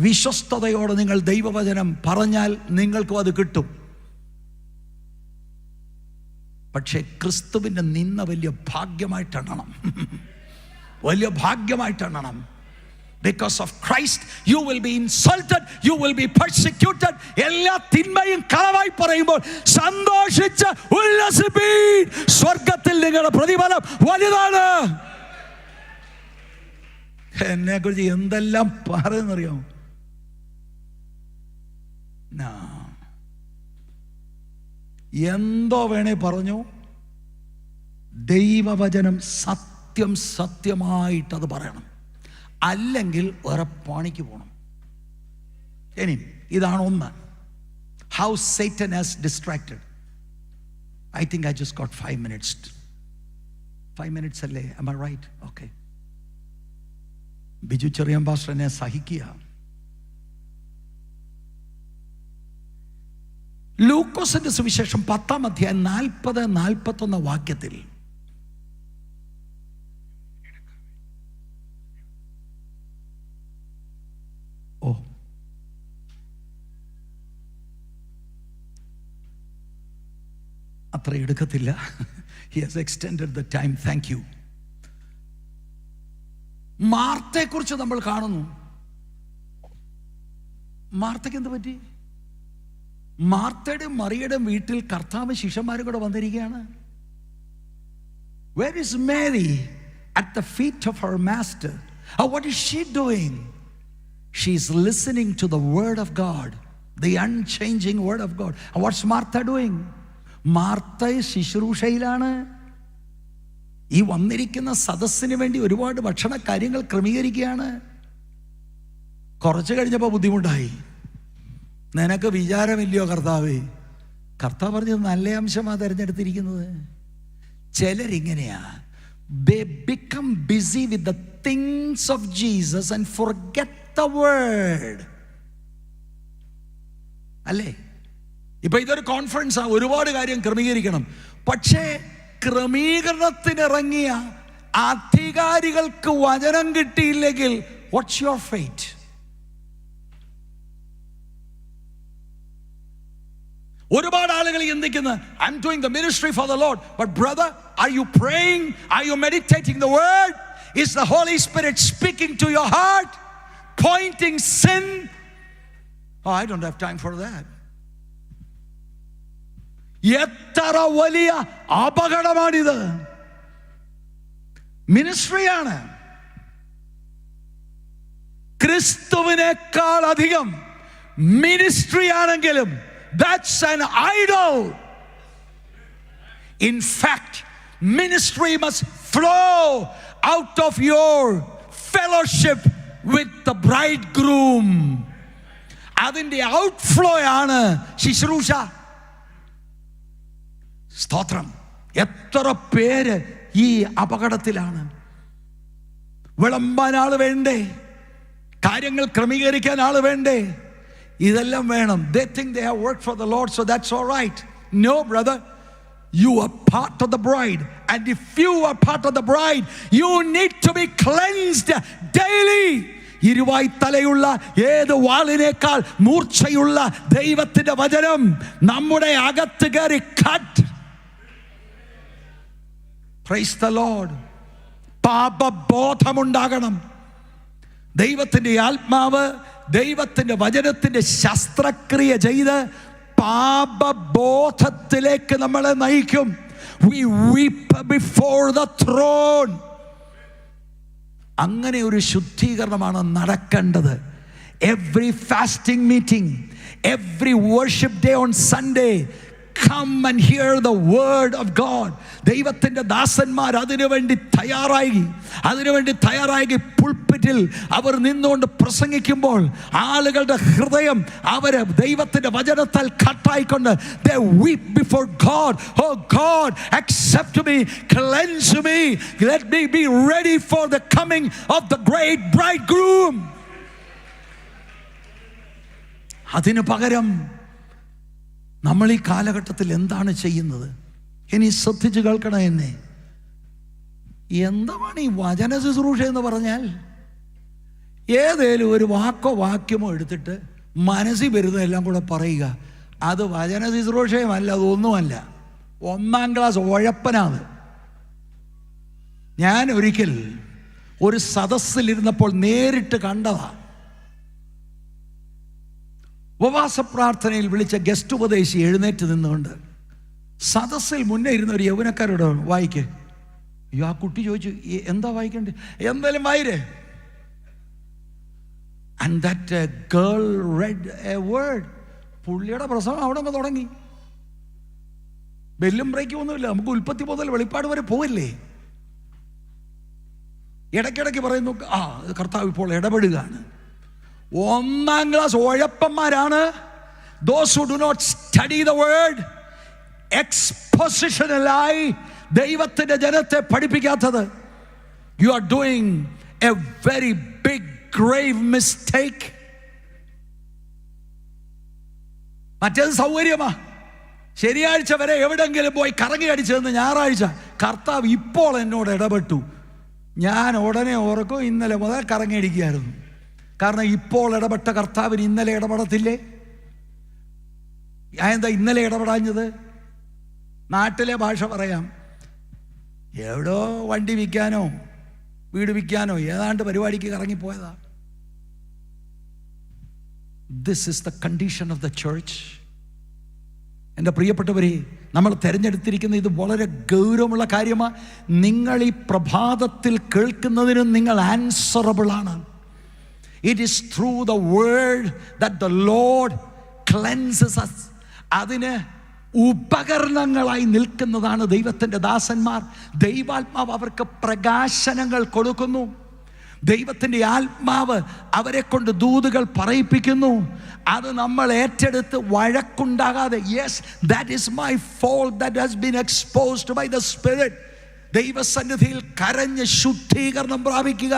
വിശ്വസ്തയോടെ നിങ്ങൾ ദൈവവചനം പറഞ്ഞാൽ നിങ്ങൾക്കും അത് കിട്ടും. പക്ഷേ ക്രിസ്തുവിൻ്റെ നിന്ന വലിയ ഭാഗ്യമായിട്ടെണ്ണണം. Because of Christ you will be insulted, you will be persecuted. എല്ലാ തിന്മയും കളവായി പറയുമ്പോൾ സന്തോഷിച്ച് ഉല്ലസിപ്പീൻ. സ്വർഗത്തിൽ നിങ്ങളുടെ പ്രതിഫലം വലുതാണ്. എന്നെ കുറിച്ച് എന്തെല്ലാം പറയുന്നറിയാമോ? എന്തോ വേണേ പറഞ്ഞു. ദൈവവചനം സത്യമായിട്ടത് പറയണം. അല്ലെങ്കിൽ വേറെ പണിക്ക് പോകണം. ഇനി ഇതാണ് ഒന്ന്. How Satan has distracted. I think I just got 5 minutes. 5 minutes അല്ലേ? Am I right? Okay. Biju Cherian pastor എന്നെ സഹിക്കുക. ലൂക്കോസിന്റെ സുവിശേഷം 10-ാം അധ്യായം 40-41 വാക്യത്തിൽ അത്ര എടുക്കത്തില്ല. He has extended the time. Thank you. മാർത്തയെക്കുറിച്ച് നമ്മൾ കാണുന്നു. മാർത്തയ്ക്ക് എന്ത് പറ്റി? മാർത്തയുടെയും മറിയയുടെയും വീട്ടിൽ കർത്താവ് ശിഷ്യന്മാരും കൂടെ വന്നിരിക്കുകയാണ്. Where is Mary? At the feet of her master. What is she doing? She is listening to the word of God, the unchanging word of God. And what's Martha doing? Martha ശുശ്രൂഷയിലാണ്. ഈ വന്നിരിക്കുന്ന സദസ്സിന് വേണ്ടി ഒരുപാട് ഭക്ഷണ കാര്യങ്ങൾ ക്രമീകരിക്കുകയാണ്. കുറച്ച് കഴിഞ്ഞപ്പോൾ ബുദ്ധിമുട്ടായി. നിനക്ക് വിചാരമില്ലയോ കർത്താവേ? കർത്താവ് പറഞ്ഞത് നല്ല അംശമാണ് തിരഞ്ഞെടുത്തിരിക്കുന്നത്. ചിലരിങ്ങനെയാ, they become busy with the things of Jesus and forget the word. അല്ലേ? ഇപ്പൊ ഇതൊരു കോൺഫറൻസ് ആ, ഒരുപാട് കാര്യം ക്രമീകരിക്കണം. പക്ഷേ ക്രമീകരണത്തിനിറങ്ങിയ അധികാരികൾക്ക് വചനം കിട്ടിയില്ലെങ്കിൽ വാട്ട്സ് യുവർ ഫേറ്റ്? ഒരുപാട് ആളുകൾ ചിന്തിക്കുന്നത്, I am doing the ministry for the Lord, but brother, are you praying? Are you meditating the word? Is the Holy Spirit speaking to your heart, pointing sin? I don't have time for that. എത്ര വലിയ അപകടമാണിത്! മിനിസ്ട്രിയാണ്. ക്രിസ്തുവിനേക്കാൾ അധികം മിനിസ്ട്രി ആണെങ്കിലും that's an idol. In fact, ministry must flow out of your fellowship with the bridegroom. അതിന്റെ ഔട്ട്ഫ്ലോ ആണ് ശുശ്രൂഷ. സ്തോത്രം. എത്ര പേര് ഈ അപകടത്തിലാണ്. വിളമ്പാൻ ആള് വേണ്ടേ? കാര്യങ്ങൾ ക്രമീകരിക്കാൻ ആള് വേണ്ടേ? ഇതെല്ലാം വേണം. They think they have worked for the Lord, so that's all right. No, brother, you are part of the bride, and if you are part of the bride, you need to be cleansed daily. ഇരുവായി തലയുള്ള ഏത് വാളിനേക്കാൾ മൂർച്ചയുള്ള ദൈവത്തിന്റെ വചനം നമ്മുടെ അകത്ത് കയറി കട്ട്. Praise the Lord. പാപബോധമുണ്ടാകണം. ദൈവത്തിന്റെ ആത്മാവ് ദൈവത്തിന്റെ വചനത്തിന്റെ ശസ്ത്രക്രിയ ചെയ്ത് പാപബോധത്തിലേക്ക് നമ്മളെ നയിക്കും. We weep before the throne. അങ്ങനെ ഒരു ശുദ്ധീകരണമാണ് നടക്കേണ്ടത്. Every fasting meeting, every worship day on Sunday, come and hear the word of God. ദൈവത്തിന്റെ ദാസന്മാർ അതിനുവേണ്ടി തയ്യാറായി പുൾപിറ്റിൽ അവർ നിന്നുകൊണ്ട് പ്രസംഗിക്കുമ്പോൾ ആളുകളുടെ ഹൃദയം അവര് ദൈവത്തിന്റെ വചനത്താൽ കട്ടായിക്കൊണ്ട് they weep before God. Oh God, accept me, cleanse me, let me be ready for the coming of the great bridegroom. അതിനു പകരം നമ്മൾ ഈ കാലഘട്ടത്തിൽ എന്താണ് ചെയ്യുന്നത്? ഇനി ശ്രദ്ധിച്ച് കേൾക്കണം എന്നെ. എന്താണ് ഈ വചന ശുശ്രൂഷ എന്ന് പറഞ്ഞാൽ? ഏതേലും ഒരു വാക്കോ വാക്യമോ എടുത്തിട്ട് മനസ്സിൽ വരുന്നതെല്ലാം കൂടെ പറയുക. അത് വചന ശുശ്രൂഷയുമല്ല, അതൊന്നുമല്ല. 1ാം ക്ലാസ് ഉഴപ്പനാണ്. ഞാൻ ഒരിക്കൽ ഒരു സദസ്സിലിരുന്നപ്പോൾ നേരിട്ട് കണ്ടതാ. ഉപവാസ പ്രാർത്ഥനയിൽ വിളിച്ച ഗസ്റ്റ് ഉപദേശി എഴുന്നേറ്റ് നിന്നുകൊണ്ട് സദസ്സിൽ മുന്നേ ഇരുന്ന ഒരു യൗവനക്കാരോട് വായിക്ക്. ആ കുട്ടി ചോദിച്ചു, എന്താ വായിക്കണ്ടേ? എന്തായാലും വായിരേ. And that girl read a word. പുള്ളിയുടെ പ്രസംഗം അവിടെ നിന്ന് തുടങ്ങി. ബെല്ലും ബ്രേക്കും ഒന്നുമില്ല. നമുക്ക് ഉൽപ്പത്തി മുതൽ വെളിപ്പാട് വരെ പോവില്ലേ? ഇടയ്ക്കിടയ്ക്ക് പറയുന്നു, കർത്താവ് ഇപ്പോൾ ഇടപെടുകയാണ്. 1ാം class ഉഴപ്പന്മാരാണ് those who do not study the word, expositionally ദൈവത്തിന്റെ ജനത്തെ പഠിപ്പിക്കാത്തത്. You are doing a very big grave mistake. മറ്റേത് സൗകര്യമാ. ശനിയാഴ്ച വരെ എവിടെങ്കിലും പോയി കറങ്ങി അടിച്ചതെന്ന് ഞായറാഴ്ച കർത്താവ് ഇപ്പോൾ എന്നോട് ഇടപെട്ടു. ഞാൻ ഉടനെ ഓർക്കും ഇന്നലെ മുതൽ കറങ്ങി അടിക്കുകയായിരുന്നു. കാരണം ഇപ്പോൾ ഇടപെട്ട കർത്താവിന് ഇന്നലെ ഇടപെടത്തില്ലേ? എന്താ ഇന്നലെ ഇടപെടാഞ്ഞത്? നാട്ടിലെ ഭാഷ പറയാം, എവിടോ വണ്ടി വിൽക്കാനോ വീട് വിൽക്കാനോ ഏതാണ്ട് പരിപാടിക്ക് കറങ്ങിപ്പോയതാ. This is the condition of the church. എൻ്റെ പ്രിയപ്പെട്ടവരെ, നമ്മൾ തിരഞ്ഞെടുത്തിരിക്കുന്ന ഇത് വളരെ ഗൗരവമുള്ള കാര്യമാണ്. നിങ്ങൾ ഈ പ്രഭാതത്തിൽ കേൾക്കുന്നതിനും നിങ്ങൾ ആൻസറബിൾ ആണ്. It is through the word that the Lord cleanses us. അതിന് ഉപകരണങ്ങളായി നിൽക്കുന്നതാണ് ദൈവത്തിൻ്റെ ദാസന്മാർ. ദൈവാത്മാവ് അവർക്ക് പ്രകാശനങ്ങൾ കൊടുക്കുന്നു. ദൈവത്തിൻ്റെ ആത്മാവ് അവരെ കൊണ്ട് ദൂതുകൾ പറയിപ്പിക്കുന്നു. അത് നമ്മൾ ഏറ്റെടുത്ത് വഴക്കുണ്ടാകാതെ, yes that is my fault that has been exposed by the spirit, ദൈവസന്നിധിയിൽ കരഞ്ഞ് ശുദ്ധീകരണം പ്രാപിക്കുക.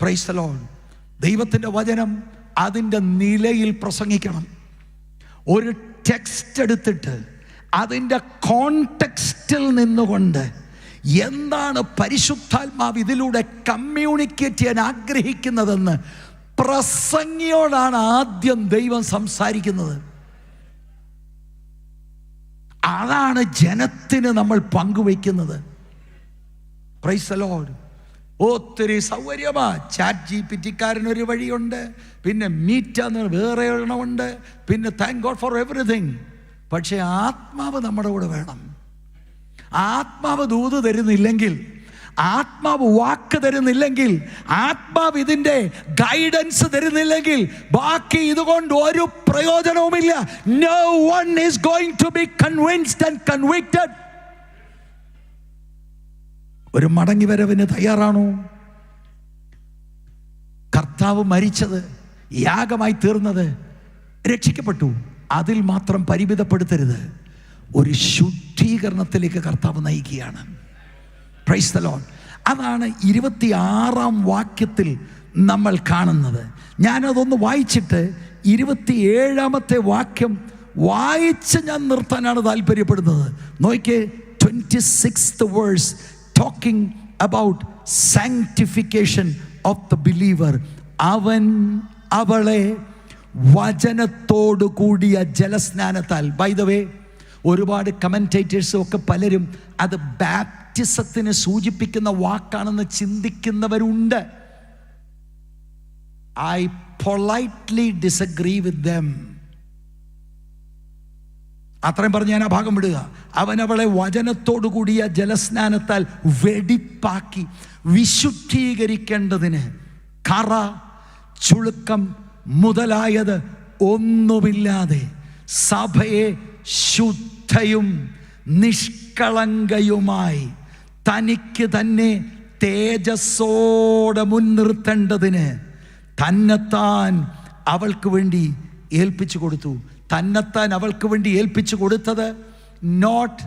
Praise the lord. ദൈവത്തിൻ്റെ വചനം അതിൻ്റെ നിലയിൽ പ്രസംഗിക്കണം. ഒരു ടെക്സ്റ്റ് എടുത്തിട്ട് അതിൻ്റെ കോണ്ടെക്സ്റ്റിൽ നിന്നുകൊണ്ട് എന്താണ് പരിശുദ്ധാത്മാവ് ഇതിലൂടെ കമ്മ്യൂണിക്കേറ്റ് ചെയ്യാൻ ആഗ്രഹിക്കുന്നതെന്ന് പ്രസംഗിയോടാണ് ആദ്യം ദൈവം സംസാരിക്കുന്നത്. അതാണ് ജനത്തിന് നമ്മൾ പങ്കുവയ്ക്കുന്നത്. Price the Lord. ഒത്തിരി സൗകര്യമാ. ChatGPT-ക്കാരനൊരു വഴിയുണ്ട്, പിന്നെ മീറ്റാന്ന് വേറെ എണ്ണമുണ്ട്, പിന്നെ താങ്ക് ഗോഡ് ഫോർ എവറിഥിങ്. പക്ഷേ ആത്മാവ് നമ്മുടെ കൂടെ വേണം. ആത്മാവ് ദൂത് തരുന്നില്ലെങ്കിൽ, ആത്മാവ് വാക്ക് തരുന്നില്ലെങ്കിൽ, ആത്മാവ് ഇതിൻ്റെ ഗൈഡൻസ് തരുന്നില്ലെങ്കിൽ ബാക്കി ഇതുകൊണ്ട് ഒരു പ്രയോജനവുമില്ല. No one is going to be convinced and convicted. ഒരു മടങ്ങി വരവിന് തയ്യാറാണോ? കർത്താവ് മരിച്ചത്, യാഗമായി തീർന്നത്, രക്ഷിക്കപ്പെട്ടു, അതിൽ മാത്രം പരിമിതപ്പെടുത്തരുത്. ഒരു ശുദ്ധീകരണത്തിലേക്ക് കർത്താവ് നയിക്കുകയാണ്. Price the Lord. അതാണ് 26-ാം വാക്യത്തിൽ നമ്മൾ കാണുന്നത്. ഞാനതൊന്ന് വായിച്ചിട്ട് 27-ാമത്തെ വാക്യം വായിച്ച് ഞാൻ നിർത്താനാണ് താല്പര്യപ്പെടുന്നത്. നോക്കിയേ, 26th verse talking about sanctification of the believer. അവൻ അവളെ വചനത്തോടു കൂടിയ ജലസ്നാനത്താൽ. ബൈ ദ വേ, ഒരുപാട് കമന്റേറ്റേഴ്സും ഒക്കെ പലരും അത് ബാപ്റ്റിസത്തിന് സൂചിപ്പിക്കുന്ന വാക്കാണെന്ന് ചിന്തിക്കുന്നവരുണ്ട്. I politely disagree with them. അത്രയും പറഞ്ഞ് ഞാൻ ആ ഭാഗം വിടുക. അവൻ അവളെ വചനത്തോടു കൂടിയ ജലസ്നാനത്താൽ വെടിപ്പാക്കി വിശുദ്ധീകരിക്കേണ്ടതിന് കറ, ചുളുക്കം മുതലായത് ഒന്നുമില്ലാതെ സഭയെ ശുദ്ധയും നിഷ്കളങ്കയുമായി തനിക്ക് തന്നെ തേജസ്സോടെ മുൻനിർത്തേണ്ടതിന് തന്നെത്താൻ അവൾക്ക് വേണ്ടി ഏൽപ്പിച്ചു കൊടുത്തു. തന്നെത്താൻ അവൾക്ക് വേണ്ടി ഏൽപ്പിച്ചു കൊടുത്തത് നോട്ട്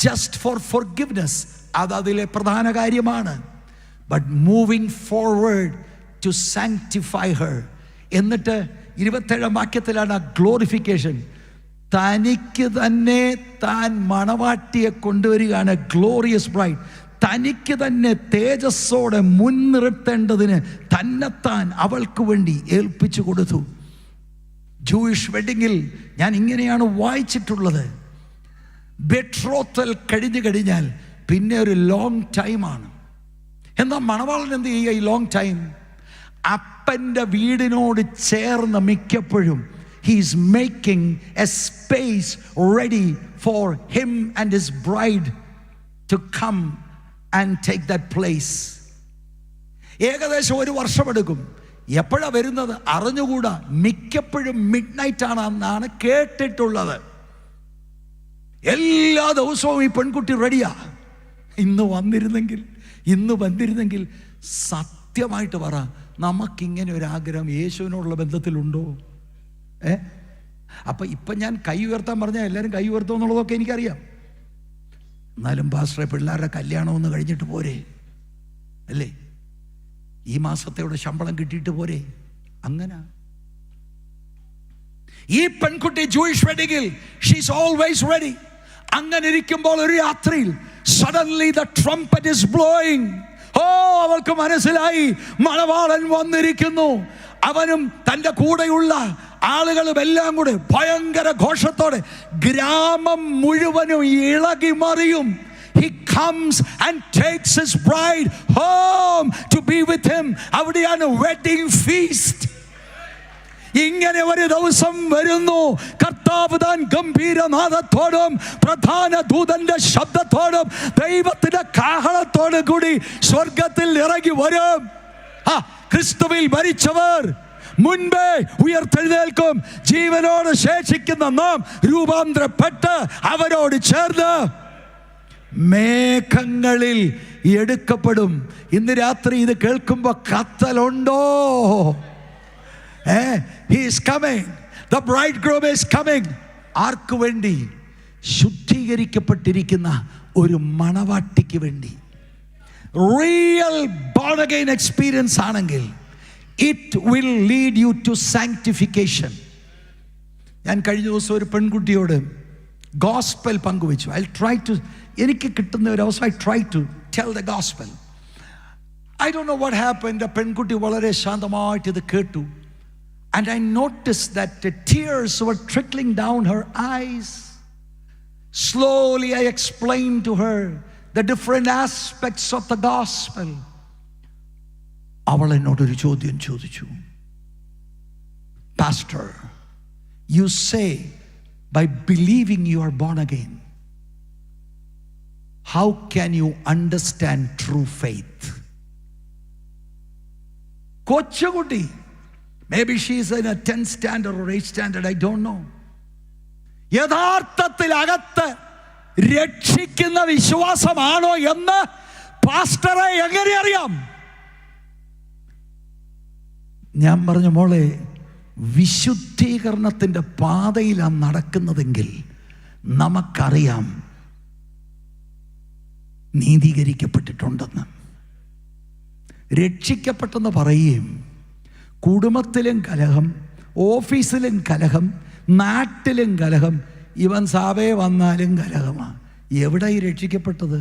ജസ്റ്റ് ഫോർ ഫോർഗിവ്നെസ്, അത് അതിലെ പ്രധാന കാര്യമാണ്, but moving forward to sanctify her. എന്നിട്ട് 27-ാം വാക്യത്തിലാണ് ഗ്ലോറിഫിക്കേഷൻ. തനിക്ക് തന്നെ താൻ മണവാട്ടിയെ കൊണ്ടുവരികയാണ്, ഗ്ലോറിയസ് ബ്രൈഡ്. തനിക്ക് തന്നെ തേജസ്സോടെ മുൻനിർത്തേണ്ടതിന് തന്നെത്താൻ അവൾക്ക് വേണ്ടി ഏൽപ്പിച്ചു കൊടുത്തു. ജൂയിഷ് വെഡിങ്ങിൽ ഞാൻ ഇങ്ങനെയാണ് വായിച്ചിട്ടുള്ളത്. ബെട്രോത്തൽ കഴിഞ്ഞു കഴിഞ്ഞാൽ പിന്നെ ഒരു ലോങ് ടൈമാണ്. എന്താ മണവാളൻ എന്ത് ചെയ്യുക ഈ ലോങ് ടൈം? അപ്പൻ്റെ വീടിനോട് ചേർന്ന് മിക്കപ്പോഴും he's making a space ready for him and his bride to come and take that place. ഏകദേശം 1 വർഷമെടുക്കും. എപ്പോഴാണ് വരുന്നത് അറിഞ്ഞുകൂടാ. മിക്കപ്പോഴും മിഡ് നൈറ്റ് ആണ് എന്നാണ് കേട്ടിട്ടുള്ളത്. എല്ലാ ദിവസവും ഈ പെൺകുട്ടി റെഡിയാ. ഇന്ന് വന്നിരുന്നെങ്കിൽ സത്യമായിട്ട് പറ, നമുക്കിങ്ങനെ ഒരു ആഗ്രഹം യേശുവിനോടുള്ള ബന്ധത്തിലുണ്ടോ? അപ്പം ഇപ്പം ഞാൻ കൈ ഉയർത്താൻ പറഞ്ഞാൽ എല്ലാവരും കൈ ഉയർത്തും എന്നുള്ളതൊക്കെ എനിക്കറിയാം. എന്നാലും പാസ്റ്ററെ, പിള്ളേരുടെ കല്യാണം കഴിഞ്ഞിട്ട് പോരെ അല്ലേ? ഈ മാസത്തെയുടെ ശമ്പളം കിട്ടിയിട്ട് പോരെ? അങ്ങനെ ഈ പെൺകുട്ടി ജൂയിഷ് വെഡിങ്ങിൽ ഷീസ് ഓൾവേസ് റെഡി. അങ്ങനെ ഇരിക്കുമ്പോൾ ഒരു രാത്രിയിൽ suddenly the trumpet is blowing. അവൾക്ക് മനസ്സിലായി മണവാളൻ വന്നിരിക്കുന്നു. അവനും തൻ്റെ കൂടെയുള്ള ആളുകളും എല്ലാം കൂടെ ഭയങ്കര ഘോഷത്തോടെ ഗ്രാമം മുഴുവനും ഇളകി മറിയും. He comes and takes his bride home to be with him. അവിടെയാണ് വെഡിങ് ഫീസ്റ്റ്. ഇങ്ങനെ ഒരു ദിവസം വരുന്നു. കർത്താവ് താൻ ഗംഭീരനാദത്തോടും പ്രധാന ദൂതന്റെ ശബ്ദത്തോടും ദൈവത്തിന്റെ കാഹളത്തോടും കൂടി സ്വർഗത്തിൽ ഇറങ്ങി വരും. ക്രിസ്തുവിൽ മരിച്ചവർ മുൻപേ ഉയർത്തെഴുന്നേൽക്കും. ജീവനോട് ശേഷിക്കുന്ന നാം രൂപാന്തരപ്പെട്ട് അവരോട് ചേർന്ന് മേഘങ്ങളിൽ എടുക്കപ്പെടും. ഇന്ന് രാത്രി ഇത് കേൾക്കുമ്പോ കത്തലുണ്ടോ? He is coming. The bridegroom is coming. ആർക്ക് വേണ്ടി? ശുദ്ധീകരിക്കപ്പെട്ടിരിക്കുന്ന ഒരു മണവാട്ടിക്ക് വേണ്ടി. റിയൽ born again എക്സ്പീരിയൻസ് ആണെങ്കിൽ it will lead you to sanctification. ഞാൻ കഴിഞ്ഞ ദിവസം ഒരു പെൺകുട്ടിയോട് ഗോസ്പൽ പങ്കുവെച്ചു. എനിക്ക് കിട്ടുന്ന ഒരു അവസരം I try to tell the gospel. I don't know what happened. ആ പെൺകുട്ടി വളരെ ശാന്തമായിട്ട് ഇത് കേട്ടു. And I noticed that the tears were trickling down her eyes. Slowly I explained to her the different aspects of the gospel. അവൾ എന്നോടൊരു ചോദ്യം ചോദിച്ചു. Pastor, you say by believing you are born again. How can you understand true faith? കൊച്ചുകുട്ടി, maybe she is in a 10th standard or 8th standard, I don't know. യഥാർത്ഥത്തിൽ അകത്ത് രക്ഷിക്കുന്ന വിശ്വാസമാണോ എന്ന് പാസ്റ്ററെ എങ്ങനെ അറിയാം? ഞാൻ പറഞ്ഞു, മോളെ, വിശുദ്ധീകരണത്തിന്റെ പാതയിലാണ് നടക്കുന്നതെങ്കിൽ നമുക്കറിയാം നീതീകരിക്കപ്പെട്ടിട്ടുണ്ടെന്ന്. രക്ഷിക്കപ്പെട്ടെന്ന് പറയുകയും കുടുംബത്തിലും കലഹം, ഓഫീസിലും കലഹം, നാട്ടിലും കലഹം, ഇവൻ സാവേ വന്നാലും കലഹമാണ്. എവിടെ ഈ രക്ഷിക്കപ്പെട്ടത്?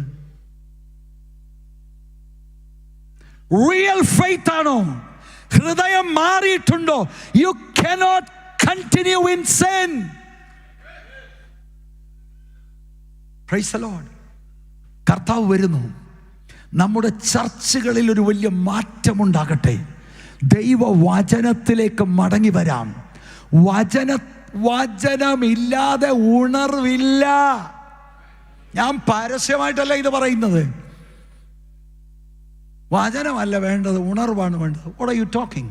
റിയൽ ഫെയ്ത്ത് ആണോ? ഹൃദയം മാറിയിട്ടുണ്ടോ? You cannot continue in sin. Praise the Lord. കർത്താവ് വരുന്നു. നമ്മുടെ ചർച്ചകളിൽ ഒരു വലിയ മാറ്റമുണ്ടാകട്ടെ. ദൈവവചനത്തിലേക്ക് മടങ്ങി വരാം. വചനമില്ലാതെ ഉണർവില്ല. ഞാൻ പരസ്യമായിട്ടല്ല ഇത് പറയുന്നത്. വചനമല്ല വേണ്ടത്, ഉണർവാണ് വേണ്ടത്. What are you talking?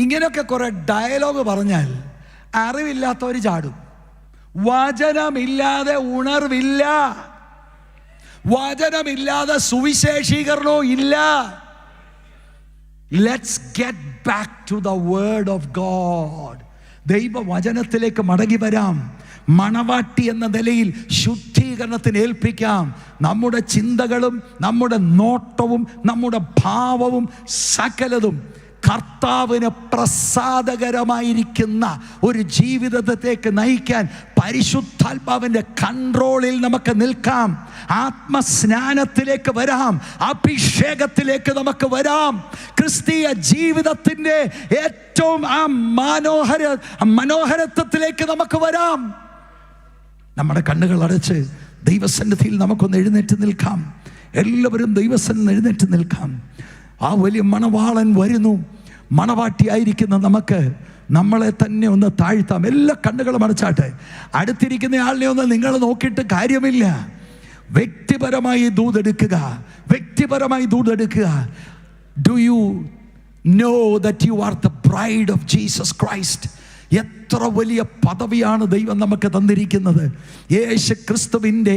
ഇങ്ങനെയൊക്കെ കുറെ ഡയലോഗ് പറഞ്ഞാൽ അറിവില്ലാത്തവർ ചാടും. വചനമില്ലാതെ ഉണർവില്ല. വചനമില്ലാതെ സുവിശേഷീകരണവും ഇല്ല. Let's get back to the word of God. ദൈവവചനത്തിലേക്ക് മടങ്ങി വരാം. മണവാട്ടി എന്ന നിലയിൽ ശുദ്ധീകരണത്തിന് ഏൽപ്പിക്കാം. നമ്മുടെ ചിന്തകളും നമ്മുടെ നോട്ടവും നമ്മുടെ ഭാവവും സകലതും കർത്താവിന് പ്രസാദകരമായിരിക്കുന്ന ഒരു ജീവിതത്തിലേക്ക് നയിക്കാൻ പരിശുദ്ധാത്മാവിൻ്റെ കൺട്രോളിൽ നമുക്ക് നിൽക്കാം. ആത്മസ്നാനത്തിലേക്ക് വരാം. അഭിഷേകത്തിലേക്ക് നമുക്ക് വരാം. ക്രിസ്തീയ ജീവിതത്തിൻ്റെ ഏറ്റവും മനോഹരത്വത്തിലേക്ക് നമുക്ക് വരാം. നമ്മുടെ കണ്ണുകൾ അടച്ച് ദൈവസന്നിധിയിൽ നമുക്കൊന്ന് എഴുന്നേറ്റ് നിൽക്കാം. എല്ലാവരും ദൈവസന്നിധിയിൽ എഴുന്നേറ്റ് നിൽക്കാം. ആ വലിയ മണവാളൻ വരുന്നു. മണവാട്ടിയായിരിക്കുന്ന നമുക്ക് നമ്മളെ തന്നെ ഒന്ന് താഴ്ത്താം. എല്ലാ കണ്ണുകളും അടച്ചാട്ടെ. അടുത്തിരിക്കുന്ന ആളിനെ ഒന്ന് നിങ്ങൾ നോക്കിയിട്ട് കാര്യമില്ല. വ്യക്തിപരമായി ദൂതെടുക്കുക. വ്യക്തിപരമായി ദൂതെടുക്കുക. Do you know that you are the bride of Jesus Christ? എത്ര വലിയ പദവിയാണ് ദൈവം നമുക്ക് തന്നിരിക്കുന്നത്. യേശു ക്രിസ്തുവിൻ്റെ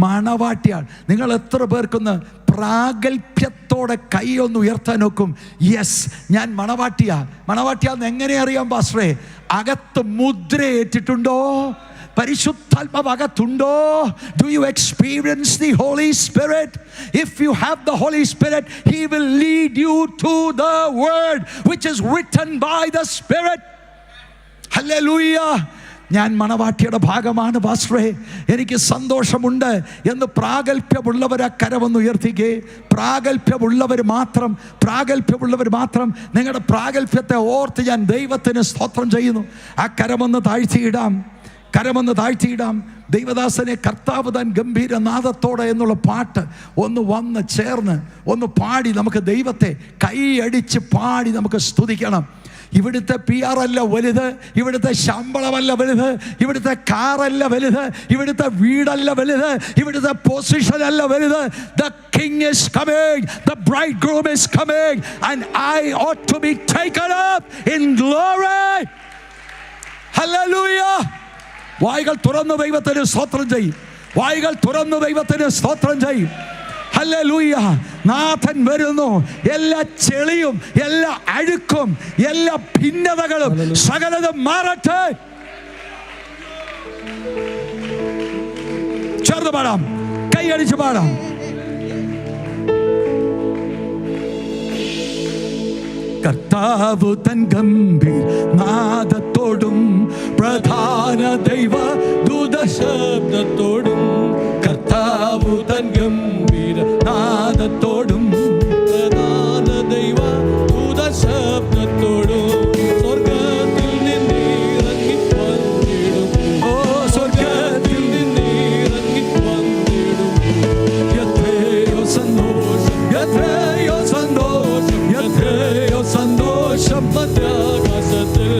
മണവാട്ടിയാണ്. നിങ്ങൾ എത്ര പേർക്കൊന്ന് പ്രാഗൽഭ്യത്തോടെ കൈയൊന്ന് ഉയർത്താൻ നോക്കും? യെസ്, ഞാൻ മണവാട്ടിയാന്ന് എങ്ങനെ അറിയാം പാസ്റ്ററേ? അകത്ത് മുദ്രയേറ്റിട്ടുണ്ടോ? പരിശുദ്ധാത്മാവ് അകത്തുണ്ടോ? Do you experience the Holy Spirit? If you have the Holy Spirit, He will lead you to the word which is written by the Spirit. Hallelujah. ഞാൻ മണവാട്ടിയുടെ ഭാഗമാണ് പാസ്റ്ററേ, എനിക്ക് സന്തോഷമുണ്ട് എന്ന് പ്രാഗൽഭ്യമുള്ളവരെ കരമൊന്ന് ഉയർത്തിക്കേ. പ്രാഗൽഭ്യമുള്ളവർ മാത്രം നിങ്ങളുടെ പ്രാഗൽഭ്യത്തെ ഓർത്ത് ഞാൻ ദൈവത്തിന് സ്തോത്രം ചെയ്യുന്നു. ആ കരമൊന്ന് താഴ്ത്തിയിടാം. ദൈവദാസനെ കർത്താവ് താൻ ഗംഭീര നാദത്തോടെ എന്നുള്ള പാട്ട് ഒന്ന് വന്ന് ചേർന്ന് ഒന്ന് പാടി നമുക്ക് ദൈവത്തെ കൈയടിച്ച് പാടി നമുക്ക് സ്തുതിക്കണം. ഇവിടുത്തെ PR അല്ല വലുത്, ഇവിടുത്തെ ശമ്പളമല്ല വലുത്, ഇവിടുത്തെ കാറല്ല വലുത്, ഇവിടുത്തെ വീടല്ല വലുത്, ഇവിടുത്തെ പൊസിഷൻ അല്ല വലുത്. The king is coming, the bridegroom is coming, and I ought to be taken up in glory. Hallelujah. വായികൾ തുറന്ന് ദൈവത്തിന് സ്തോത്രം ചെയ്യും. ഹല്ലേലൂയ. നാഥൻ വരുന്നു. എല്ലാ ചെളിയും എല്ലാ അഴുക്കും എല്ലാ ഭിന്നതകളും സകലതും മാറട്ടെ. ചേർന്ന് പാടാം, കൈയടിച്ച് പാടാം. കർത്താവ് തൻ ഗംഭീര നാദത്തോടും പ്രധാന ദൈവ ദൂതശബ്ദത്തോടും, കർത്താവ് തൻ ഗംഭീര നാദത്തോടും പ്രധാന ദൈവ ദൂതശബ്ദത്തോടും സ്വർഗത്തിൽ നിന്നിറങ്ങി വന്നിടും. ഓ സ്വർഗത്തിൽ നിന്നിറങ്ങി വന്നിടും. എത്രയോ സന്തോഷം, എത്രയോ സന്തോഷം, എത്രയോ സന്തോഷം മധ്യാകാശത്തിൽ.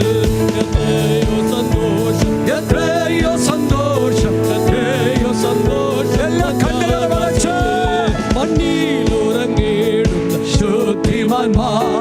എത്രയോ സന്തോഷം, എത്രയോ സന്തോഷം, എത്രയോ സന്തോഷം. എല്ലാ കണ്ണുകളും അടച്ച് മണ്ണിലുറങ്ങിടുന്ന ശുദ്ധിമാന്മാർ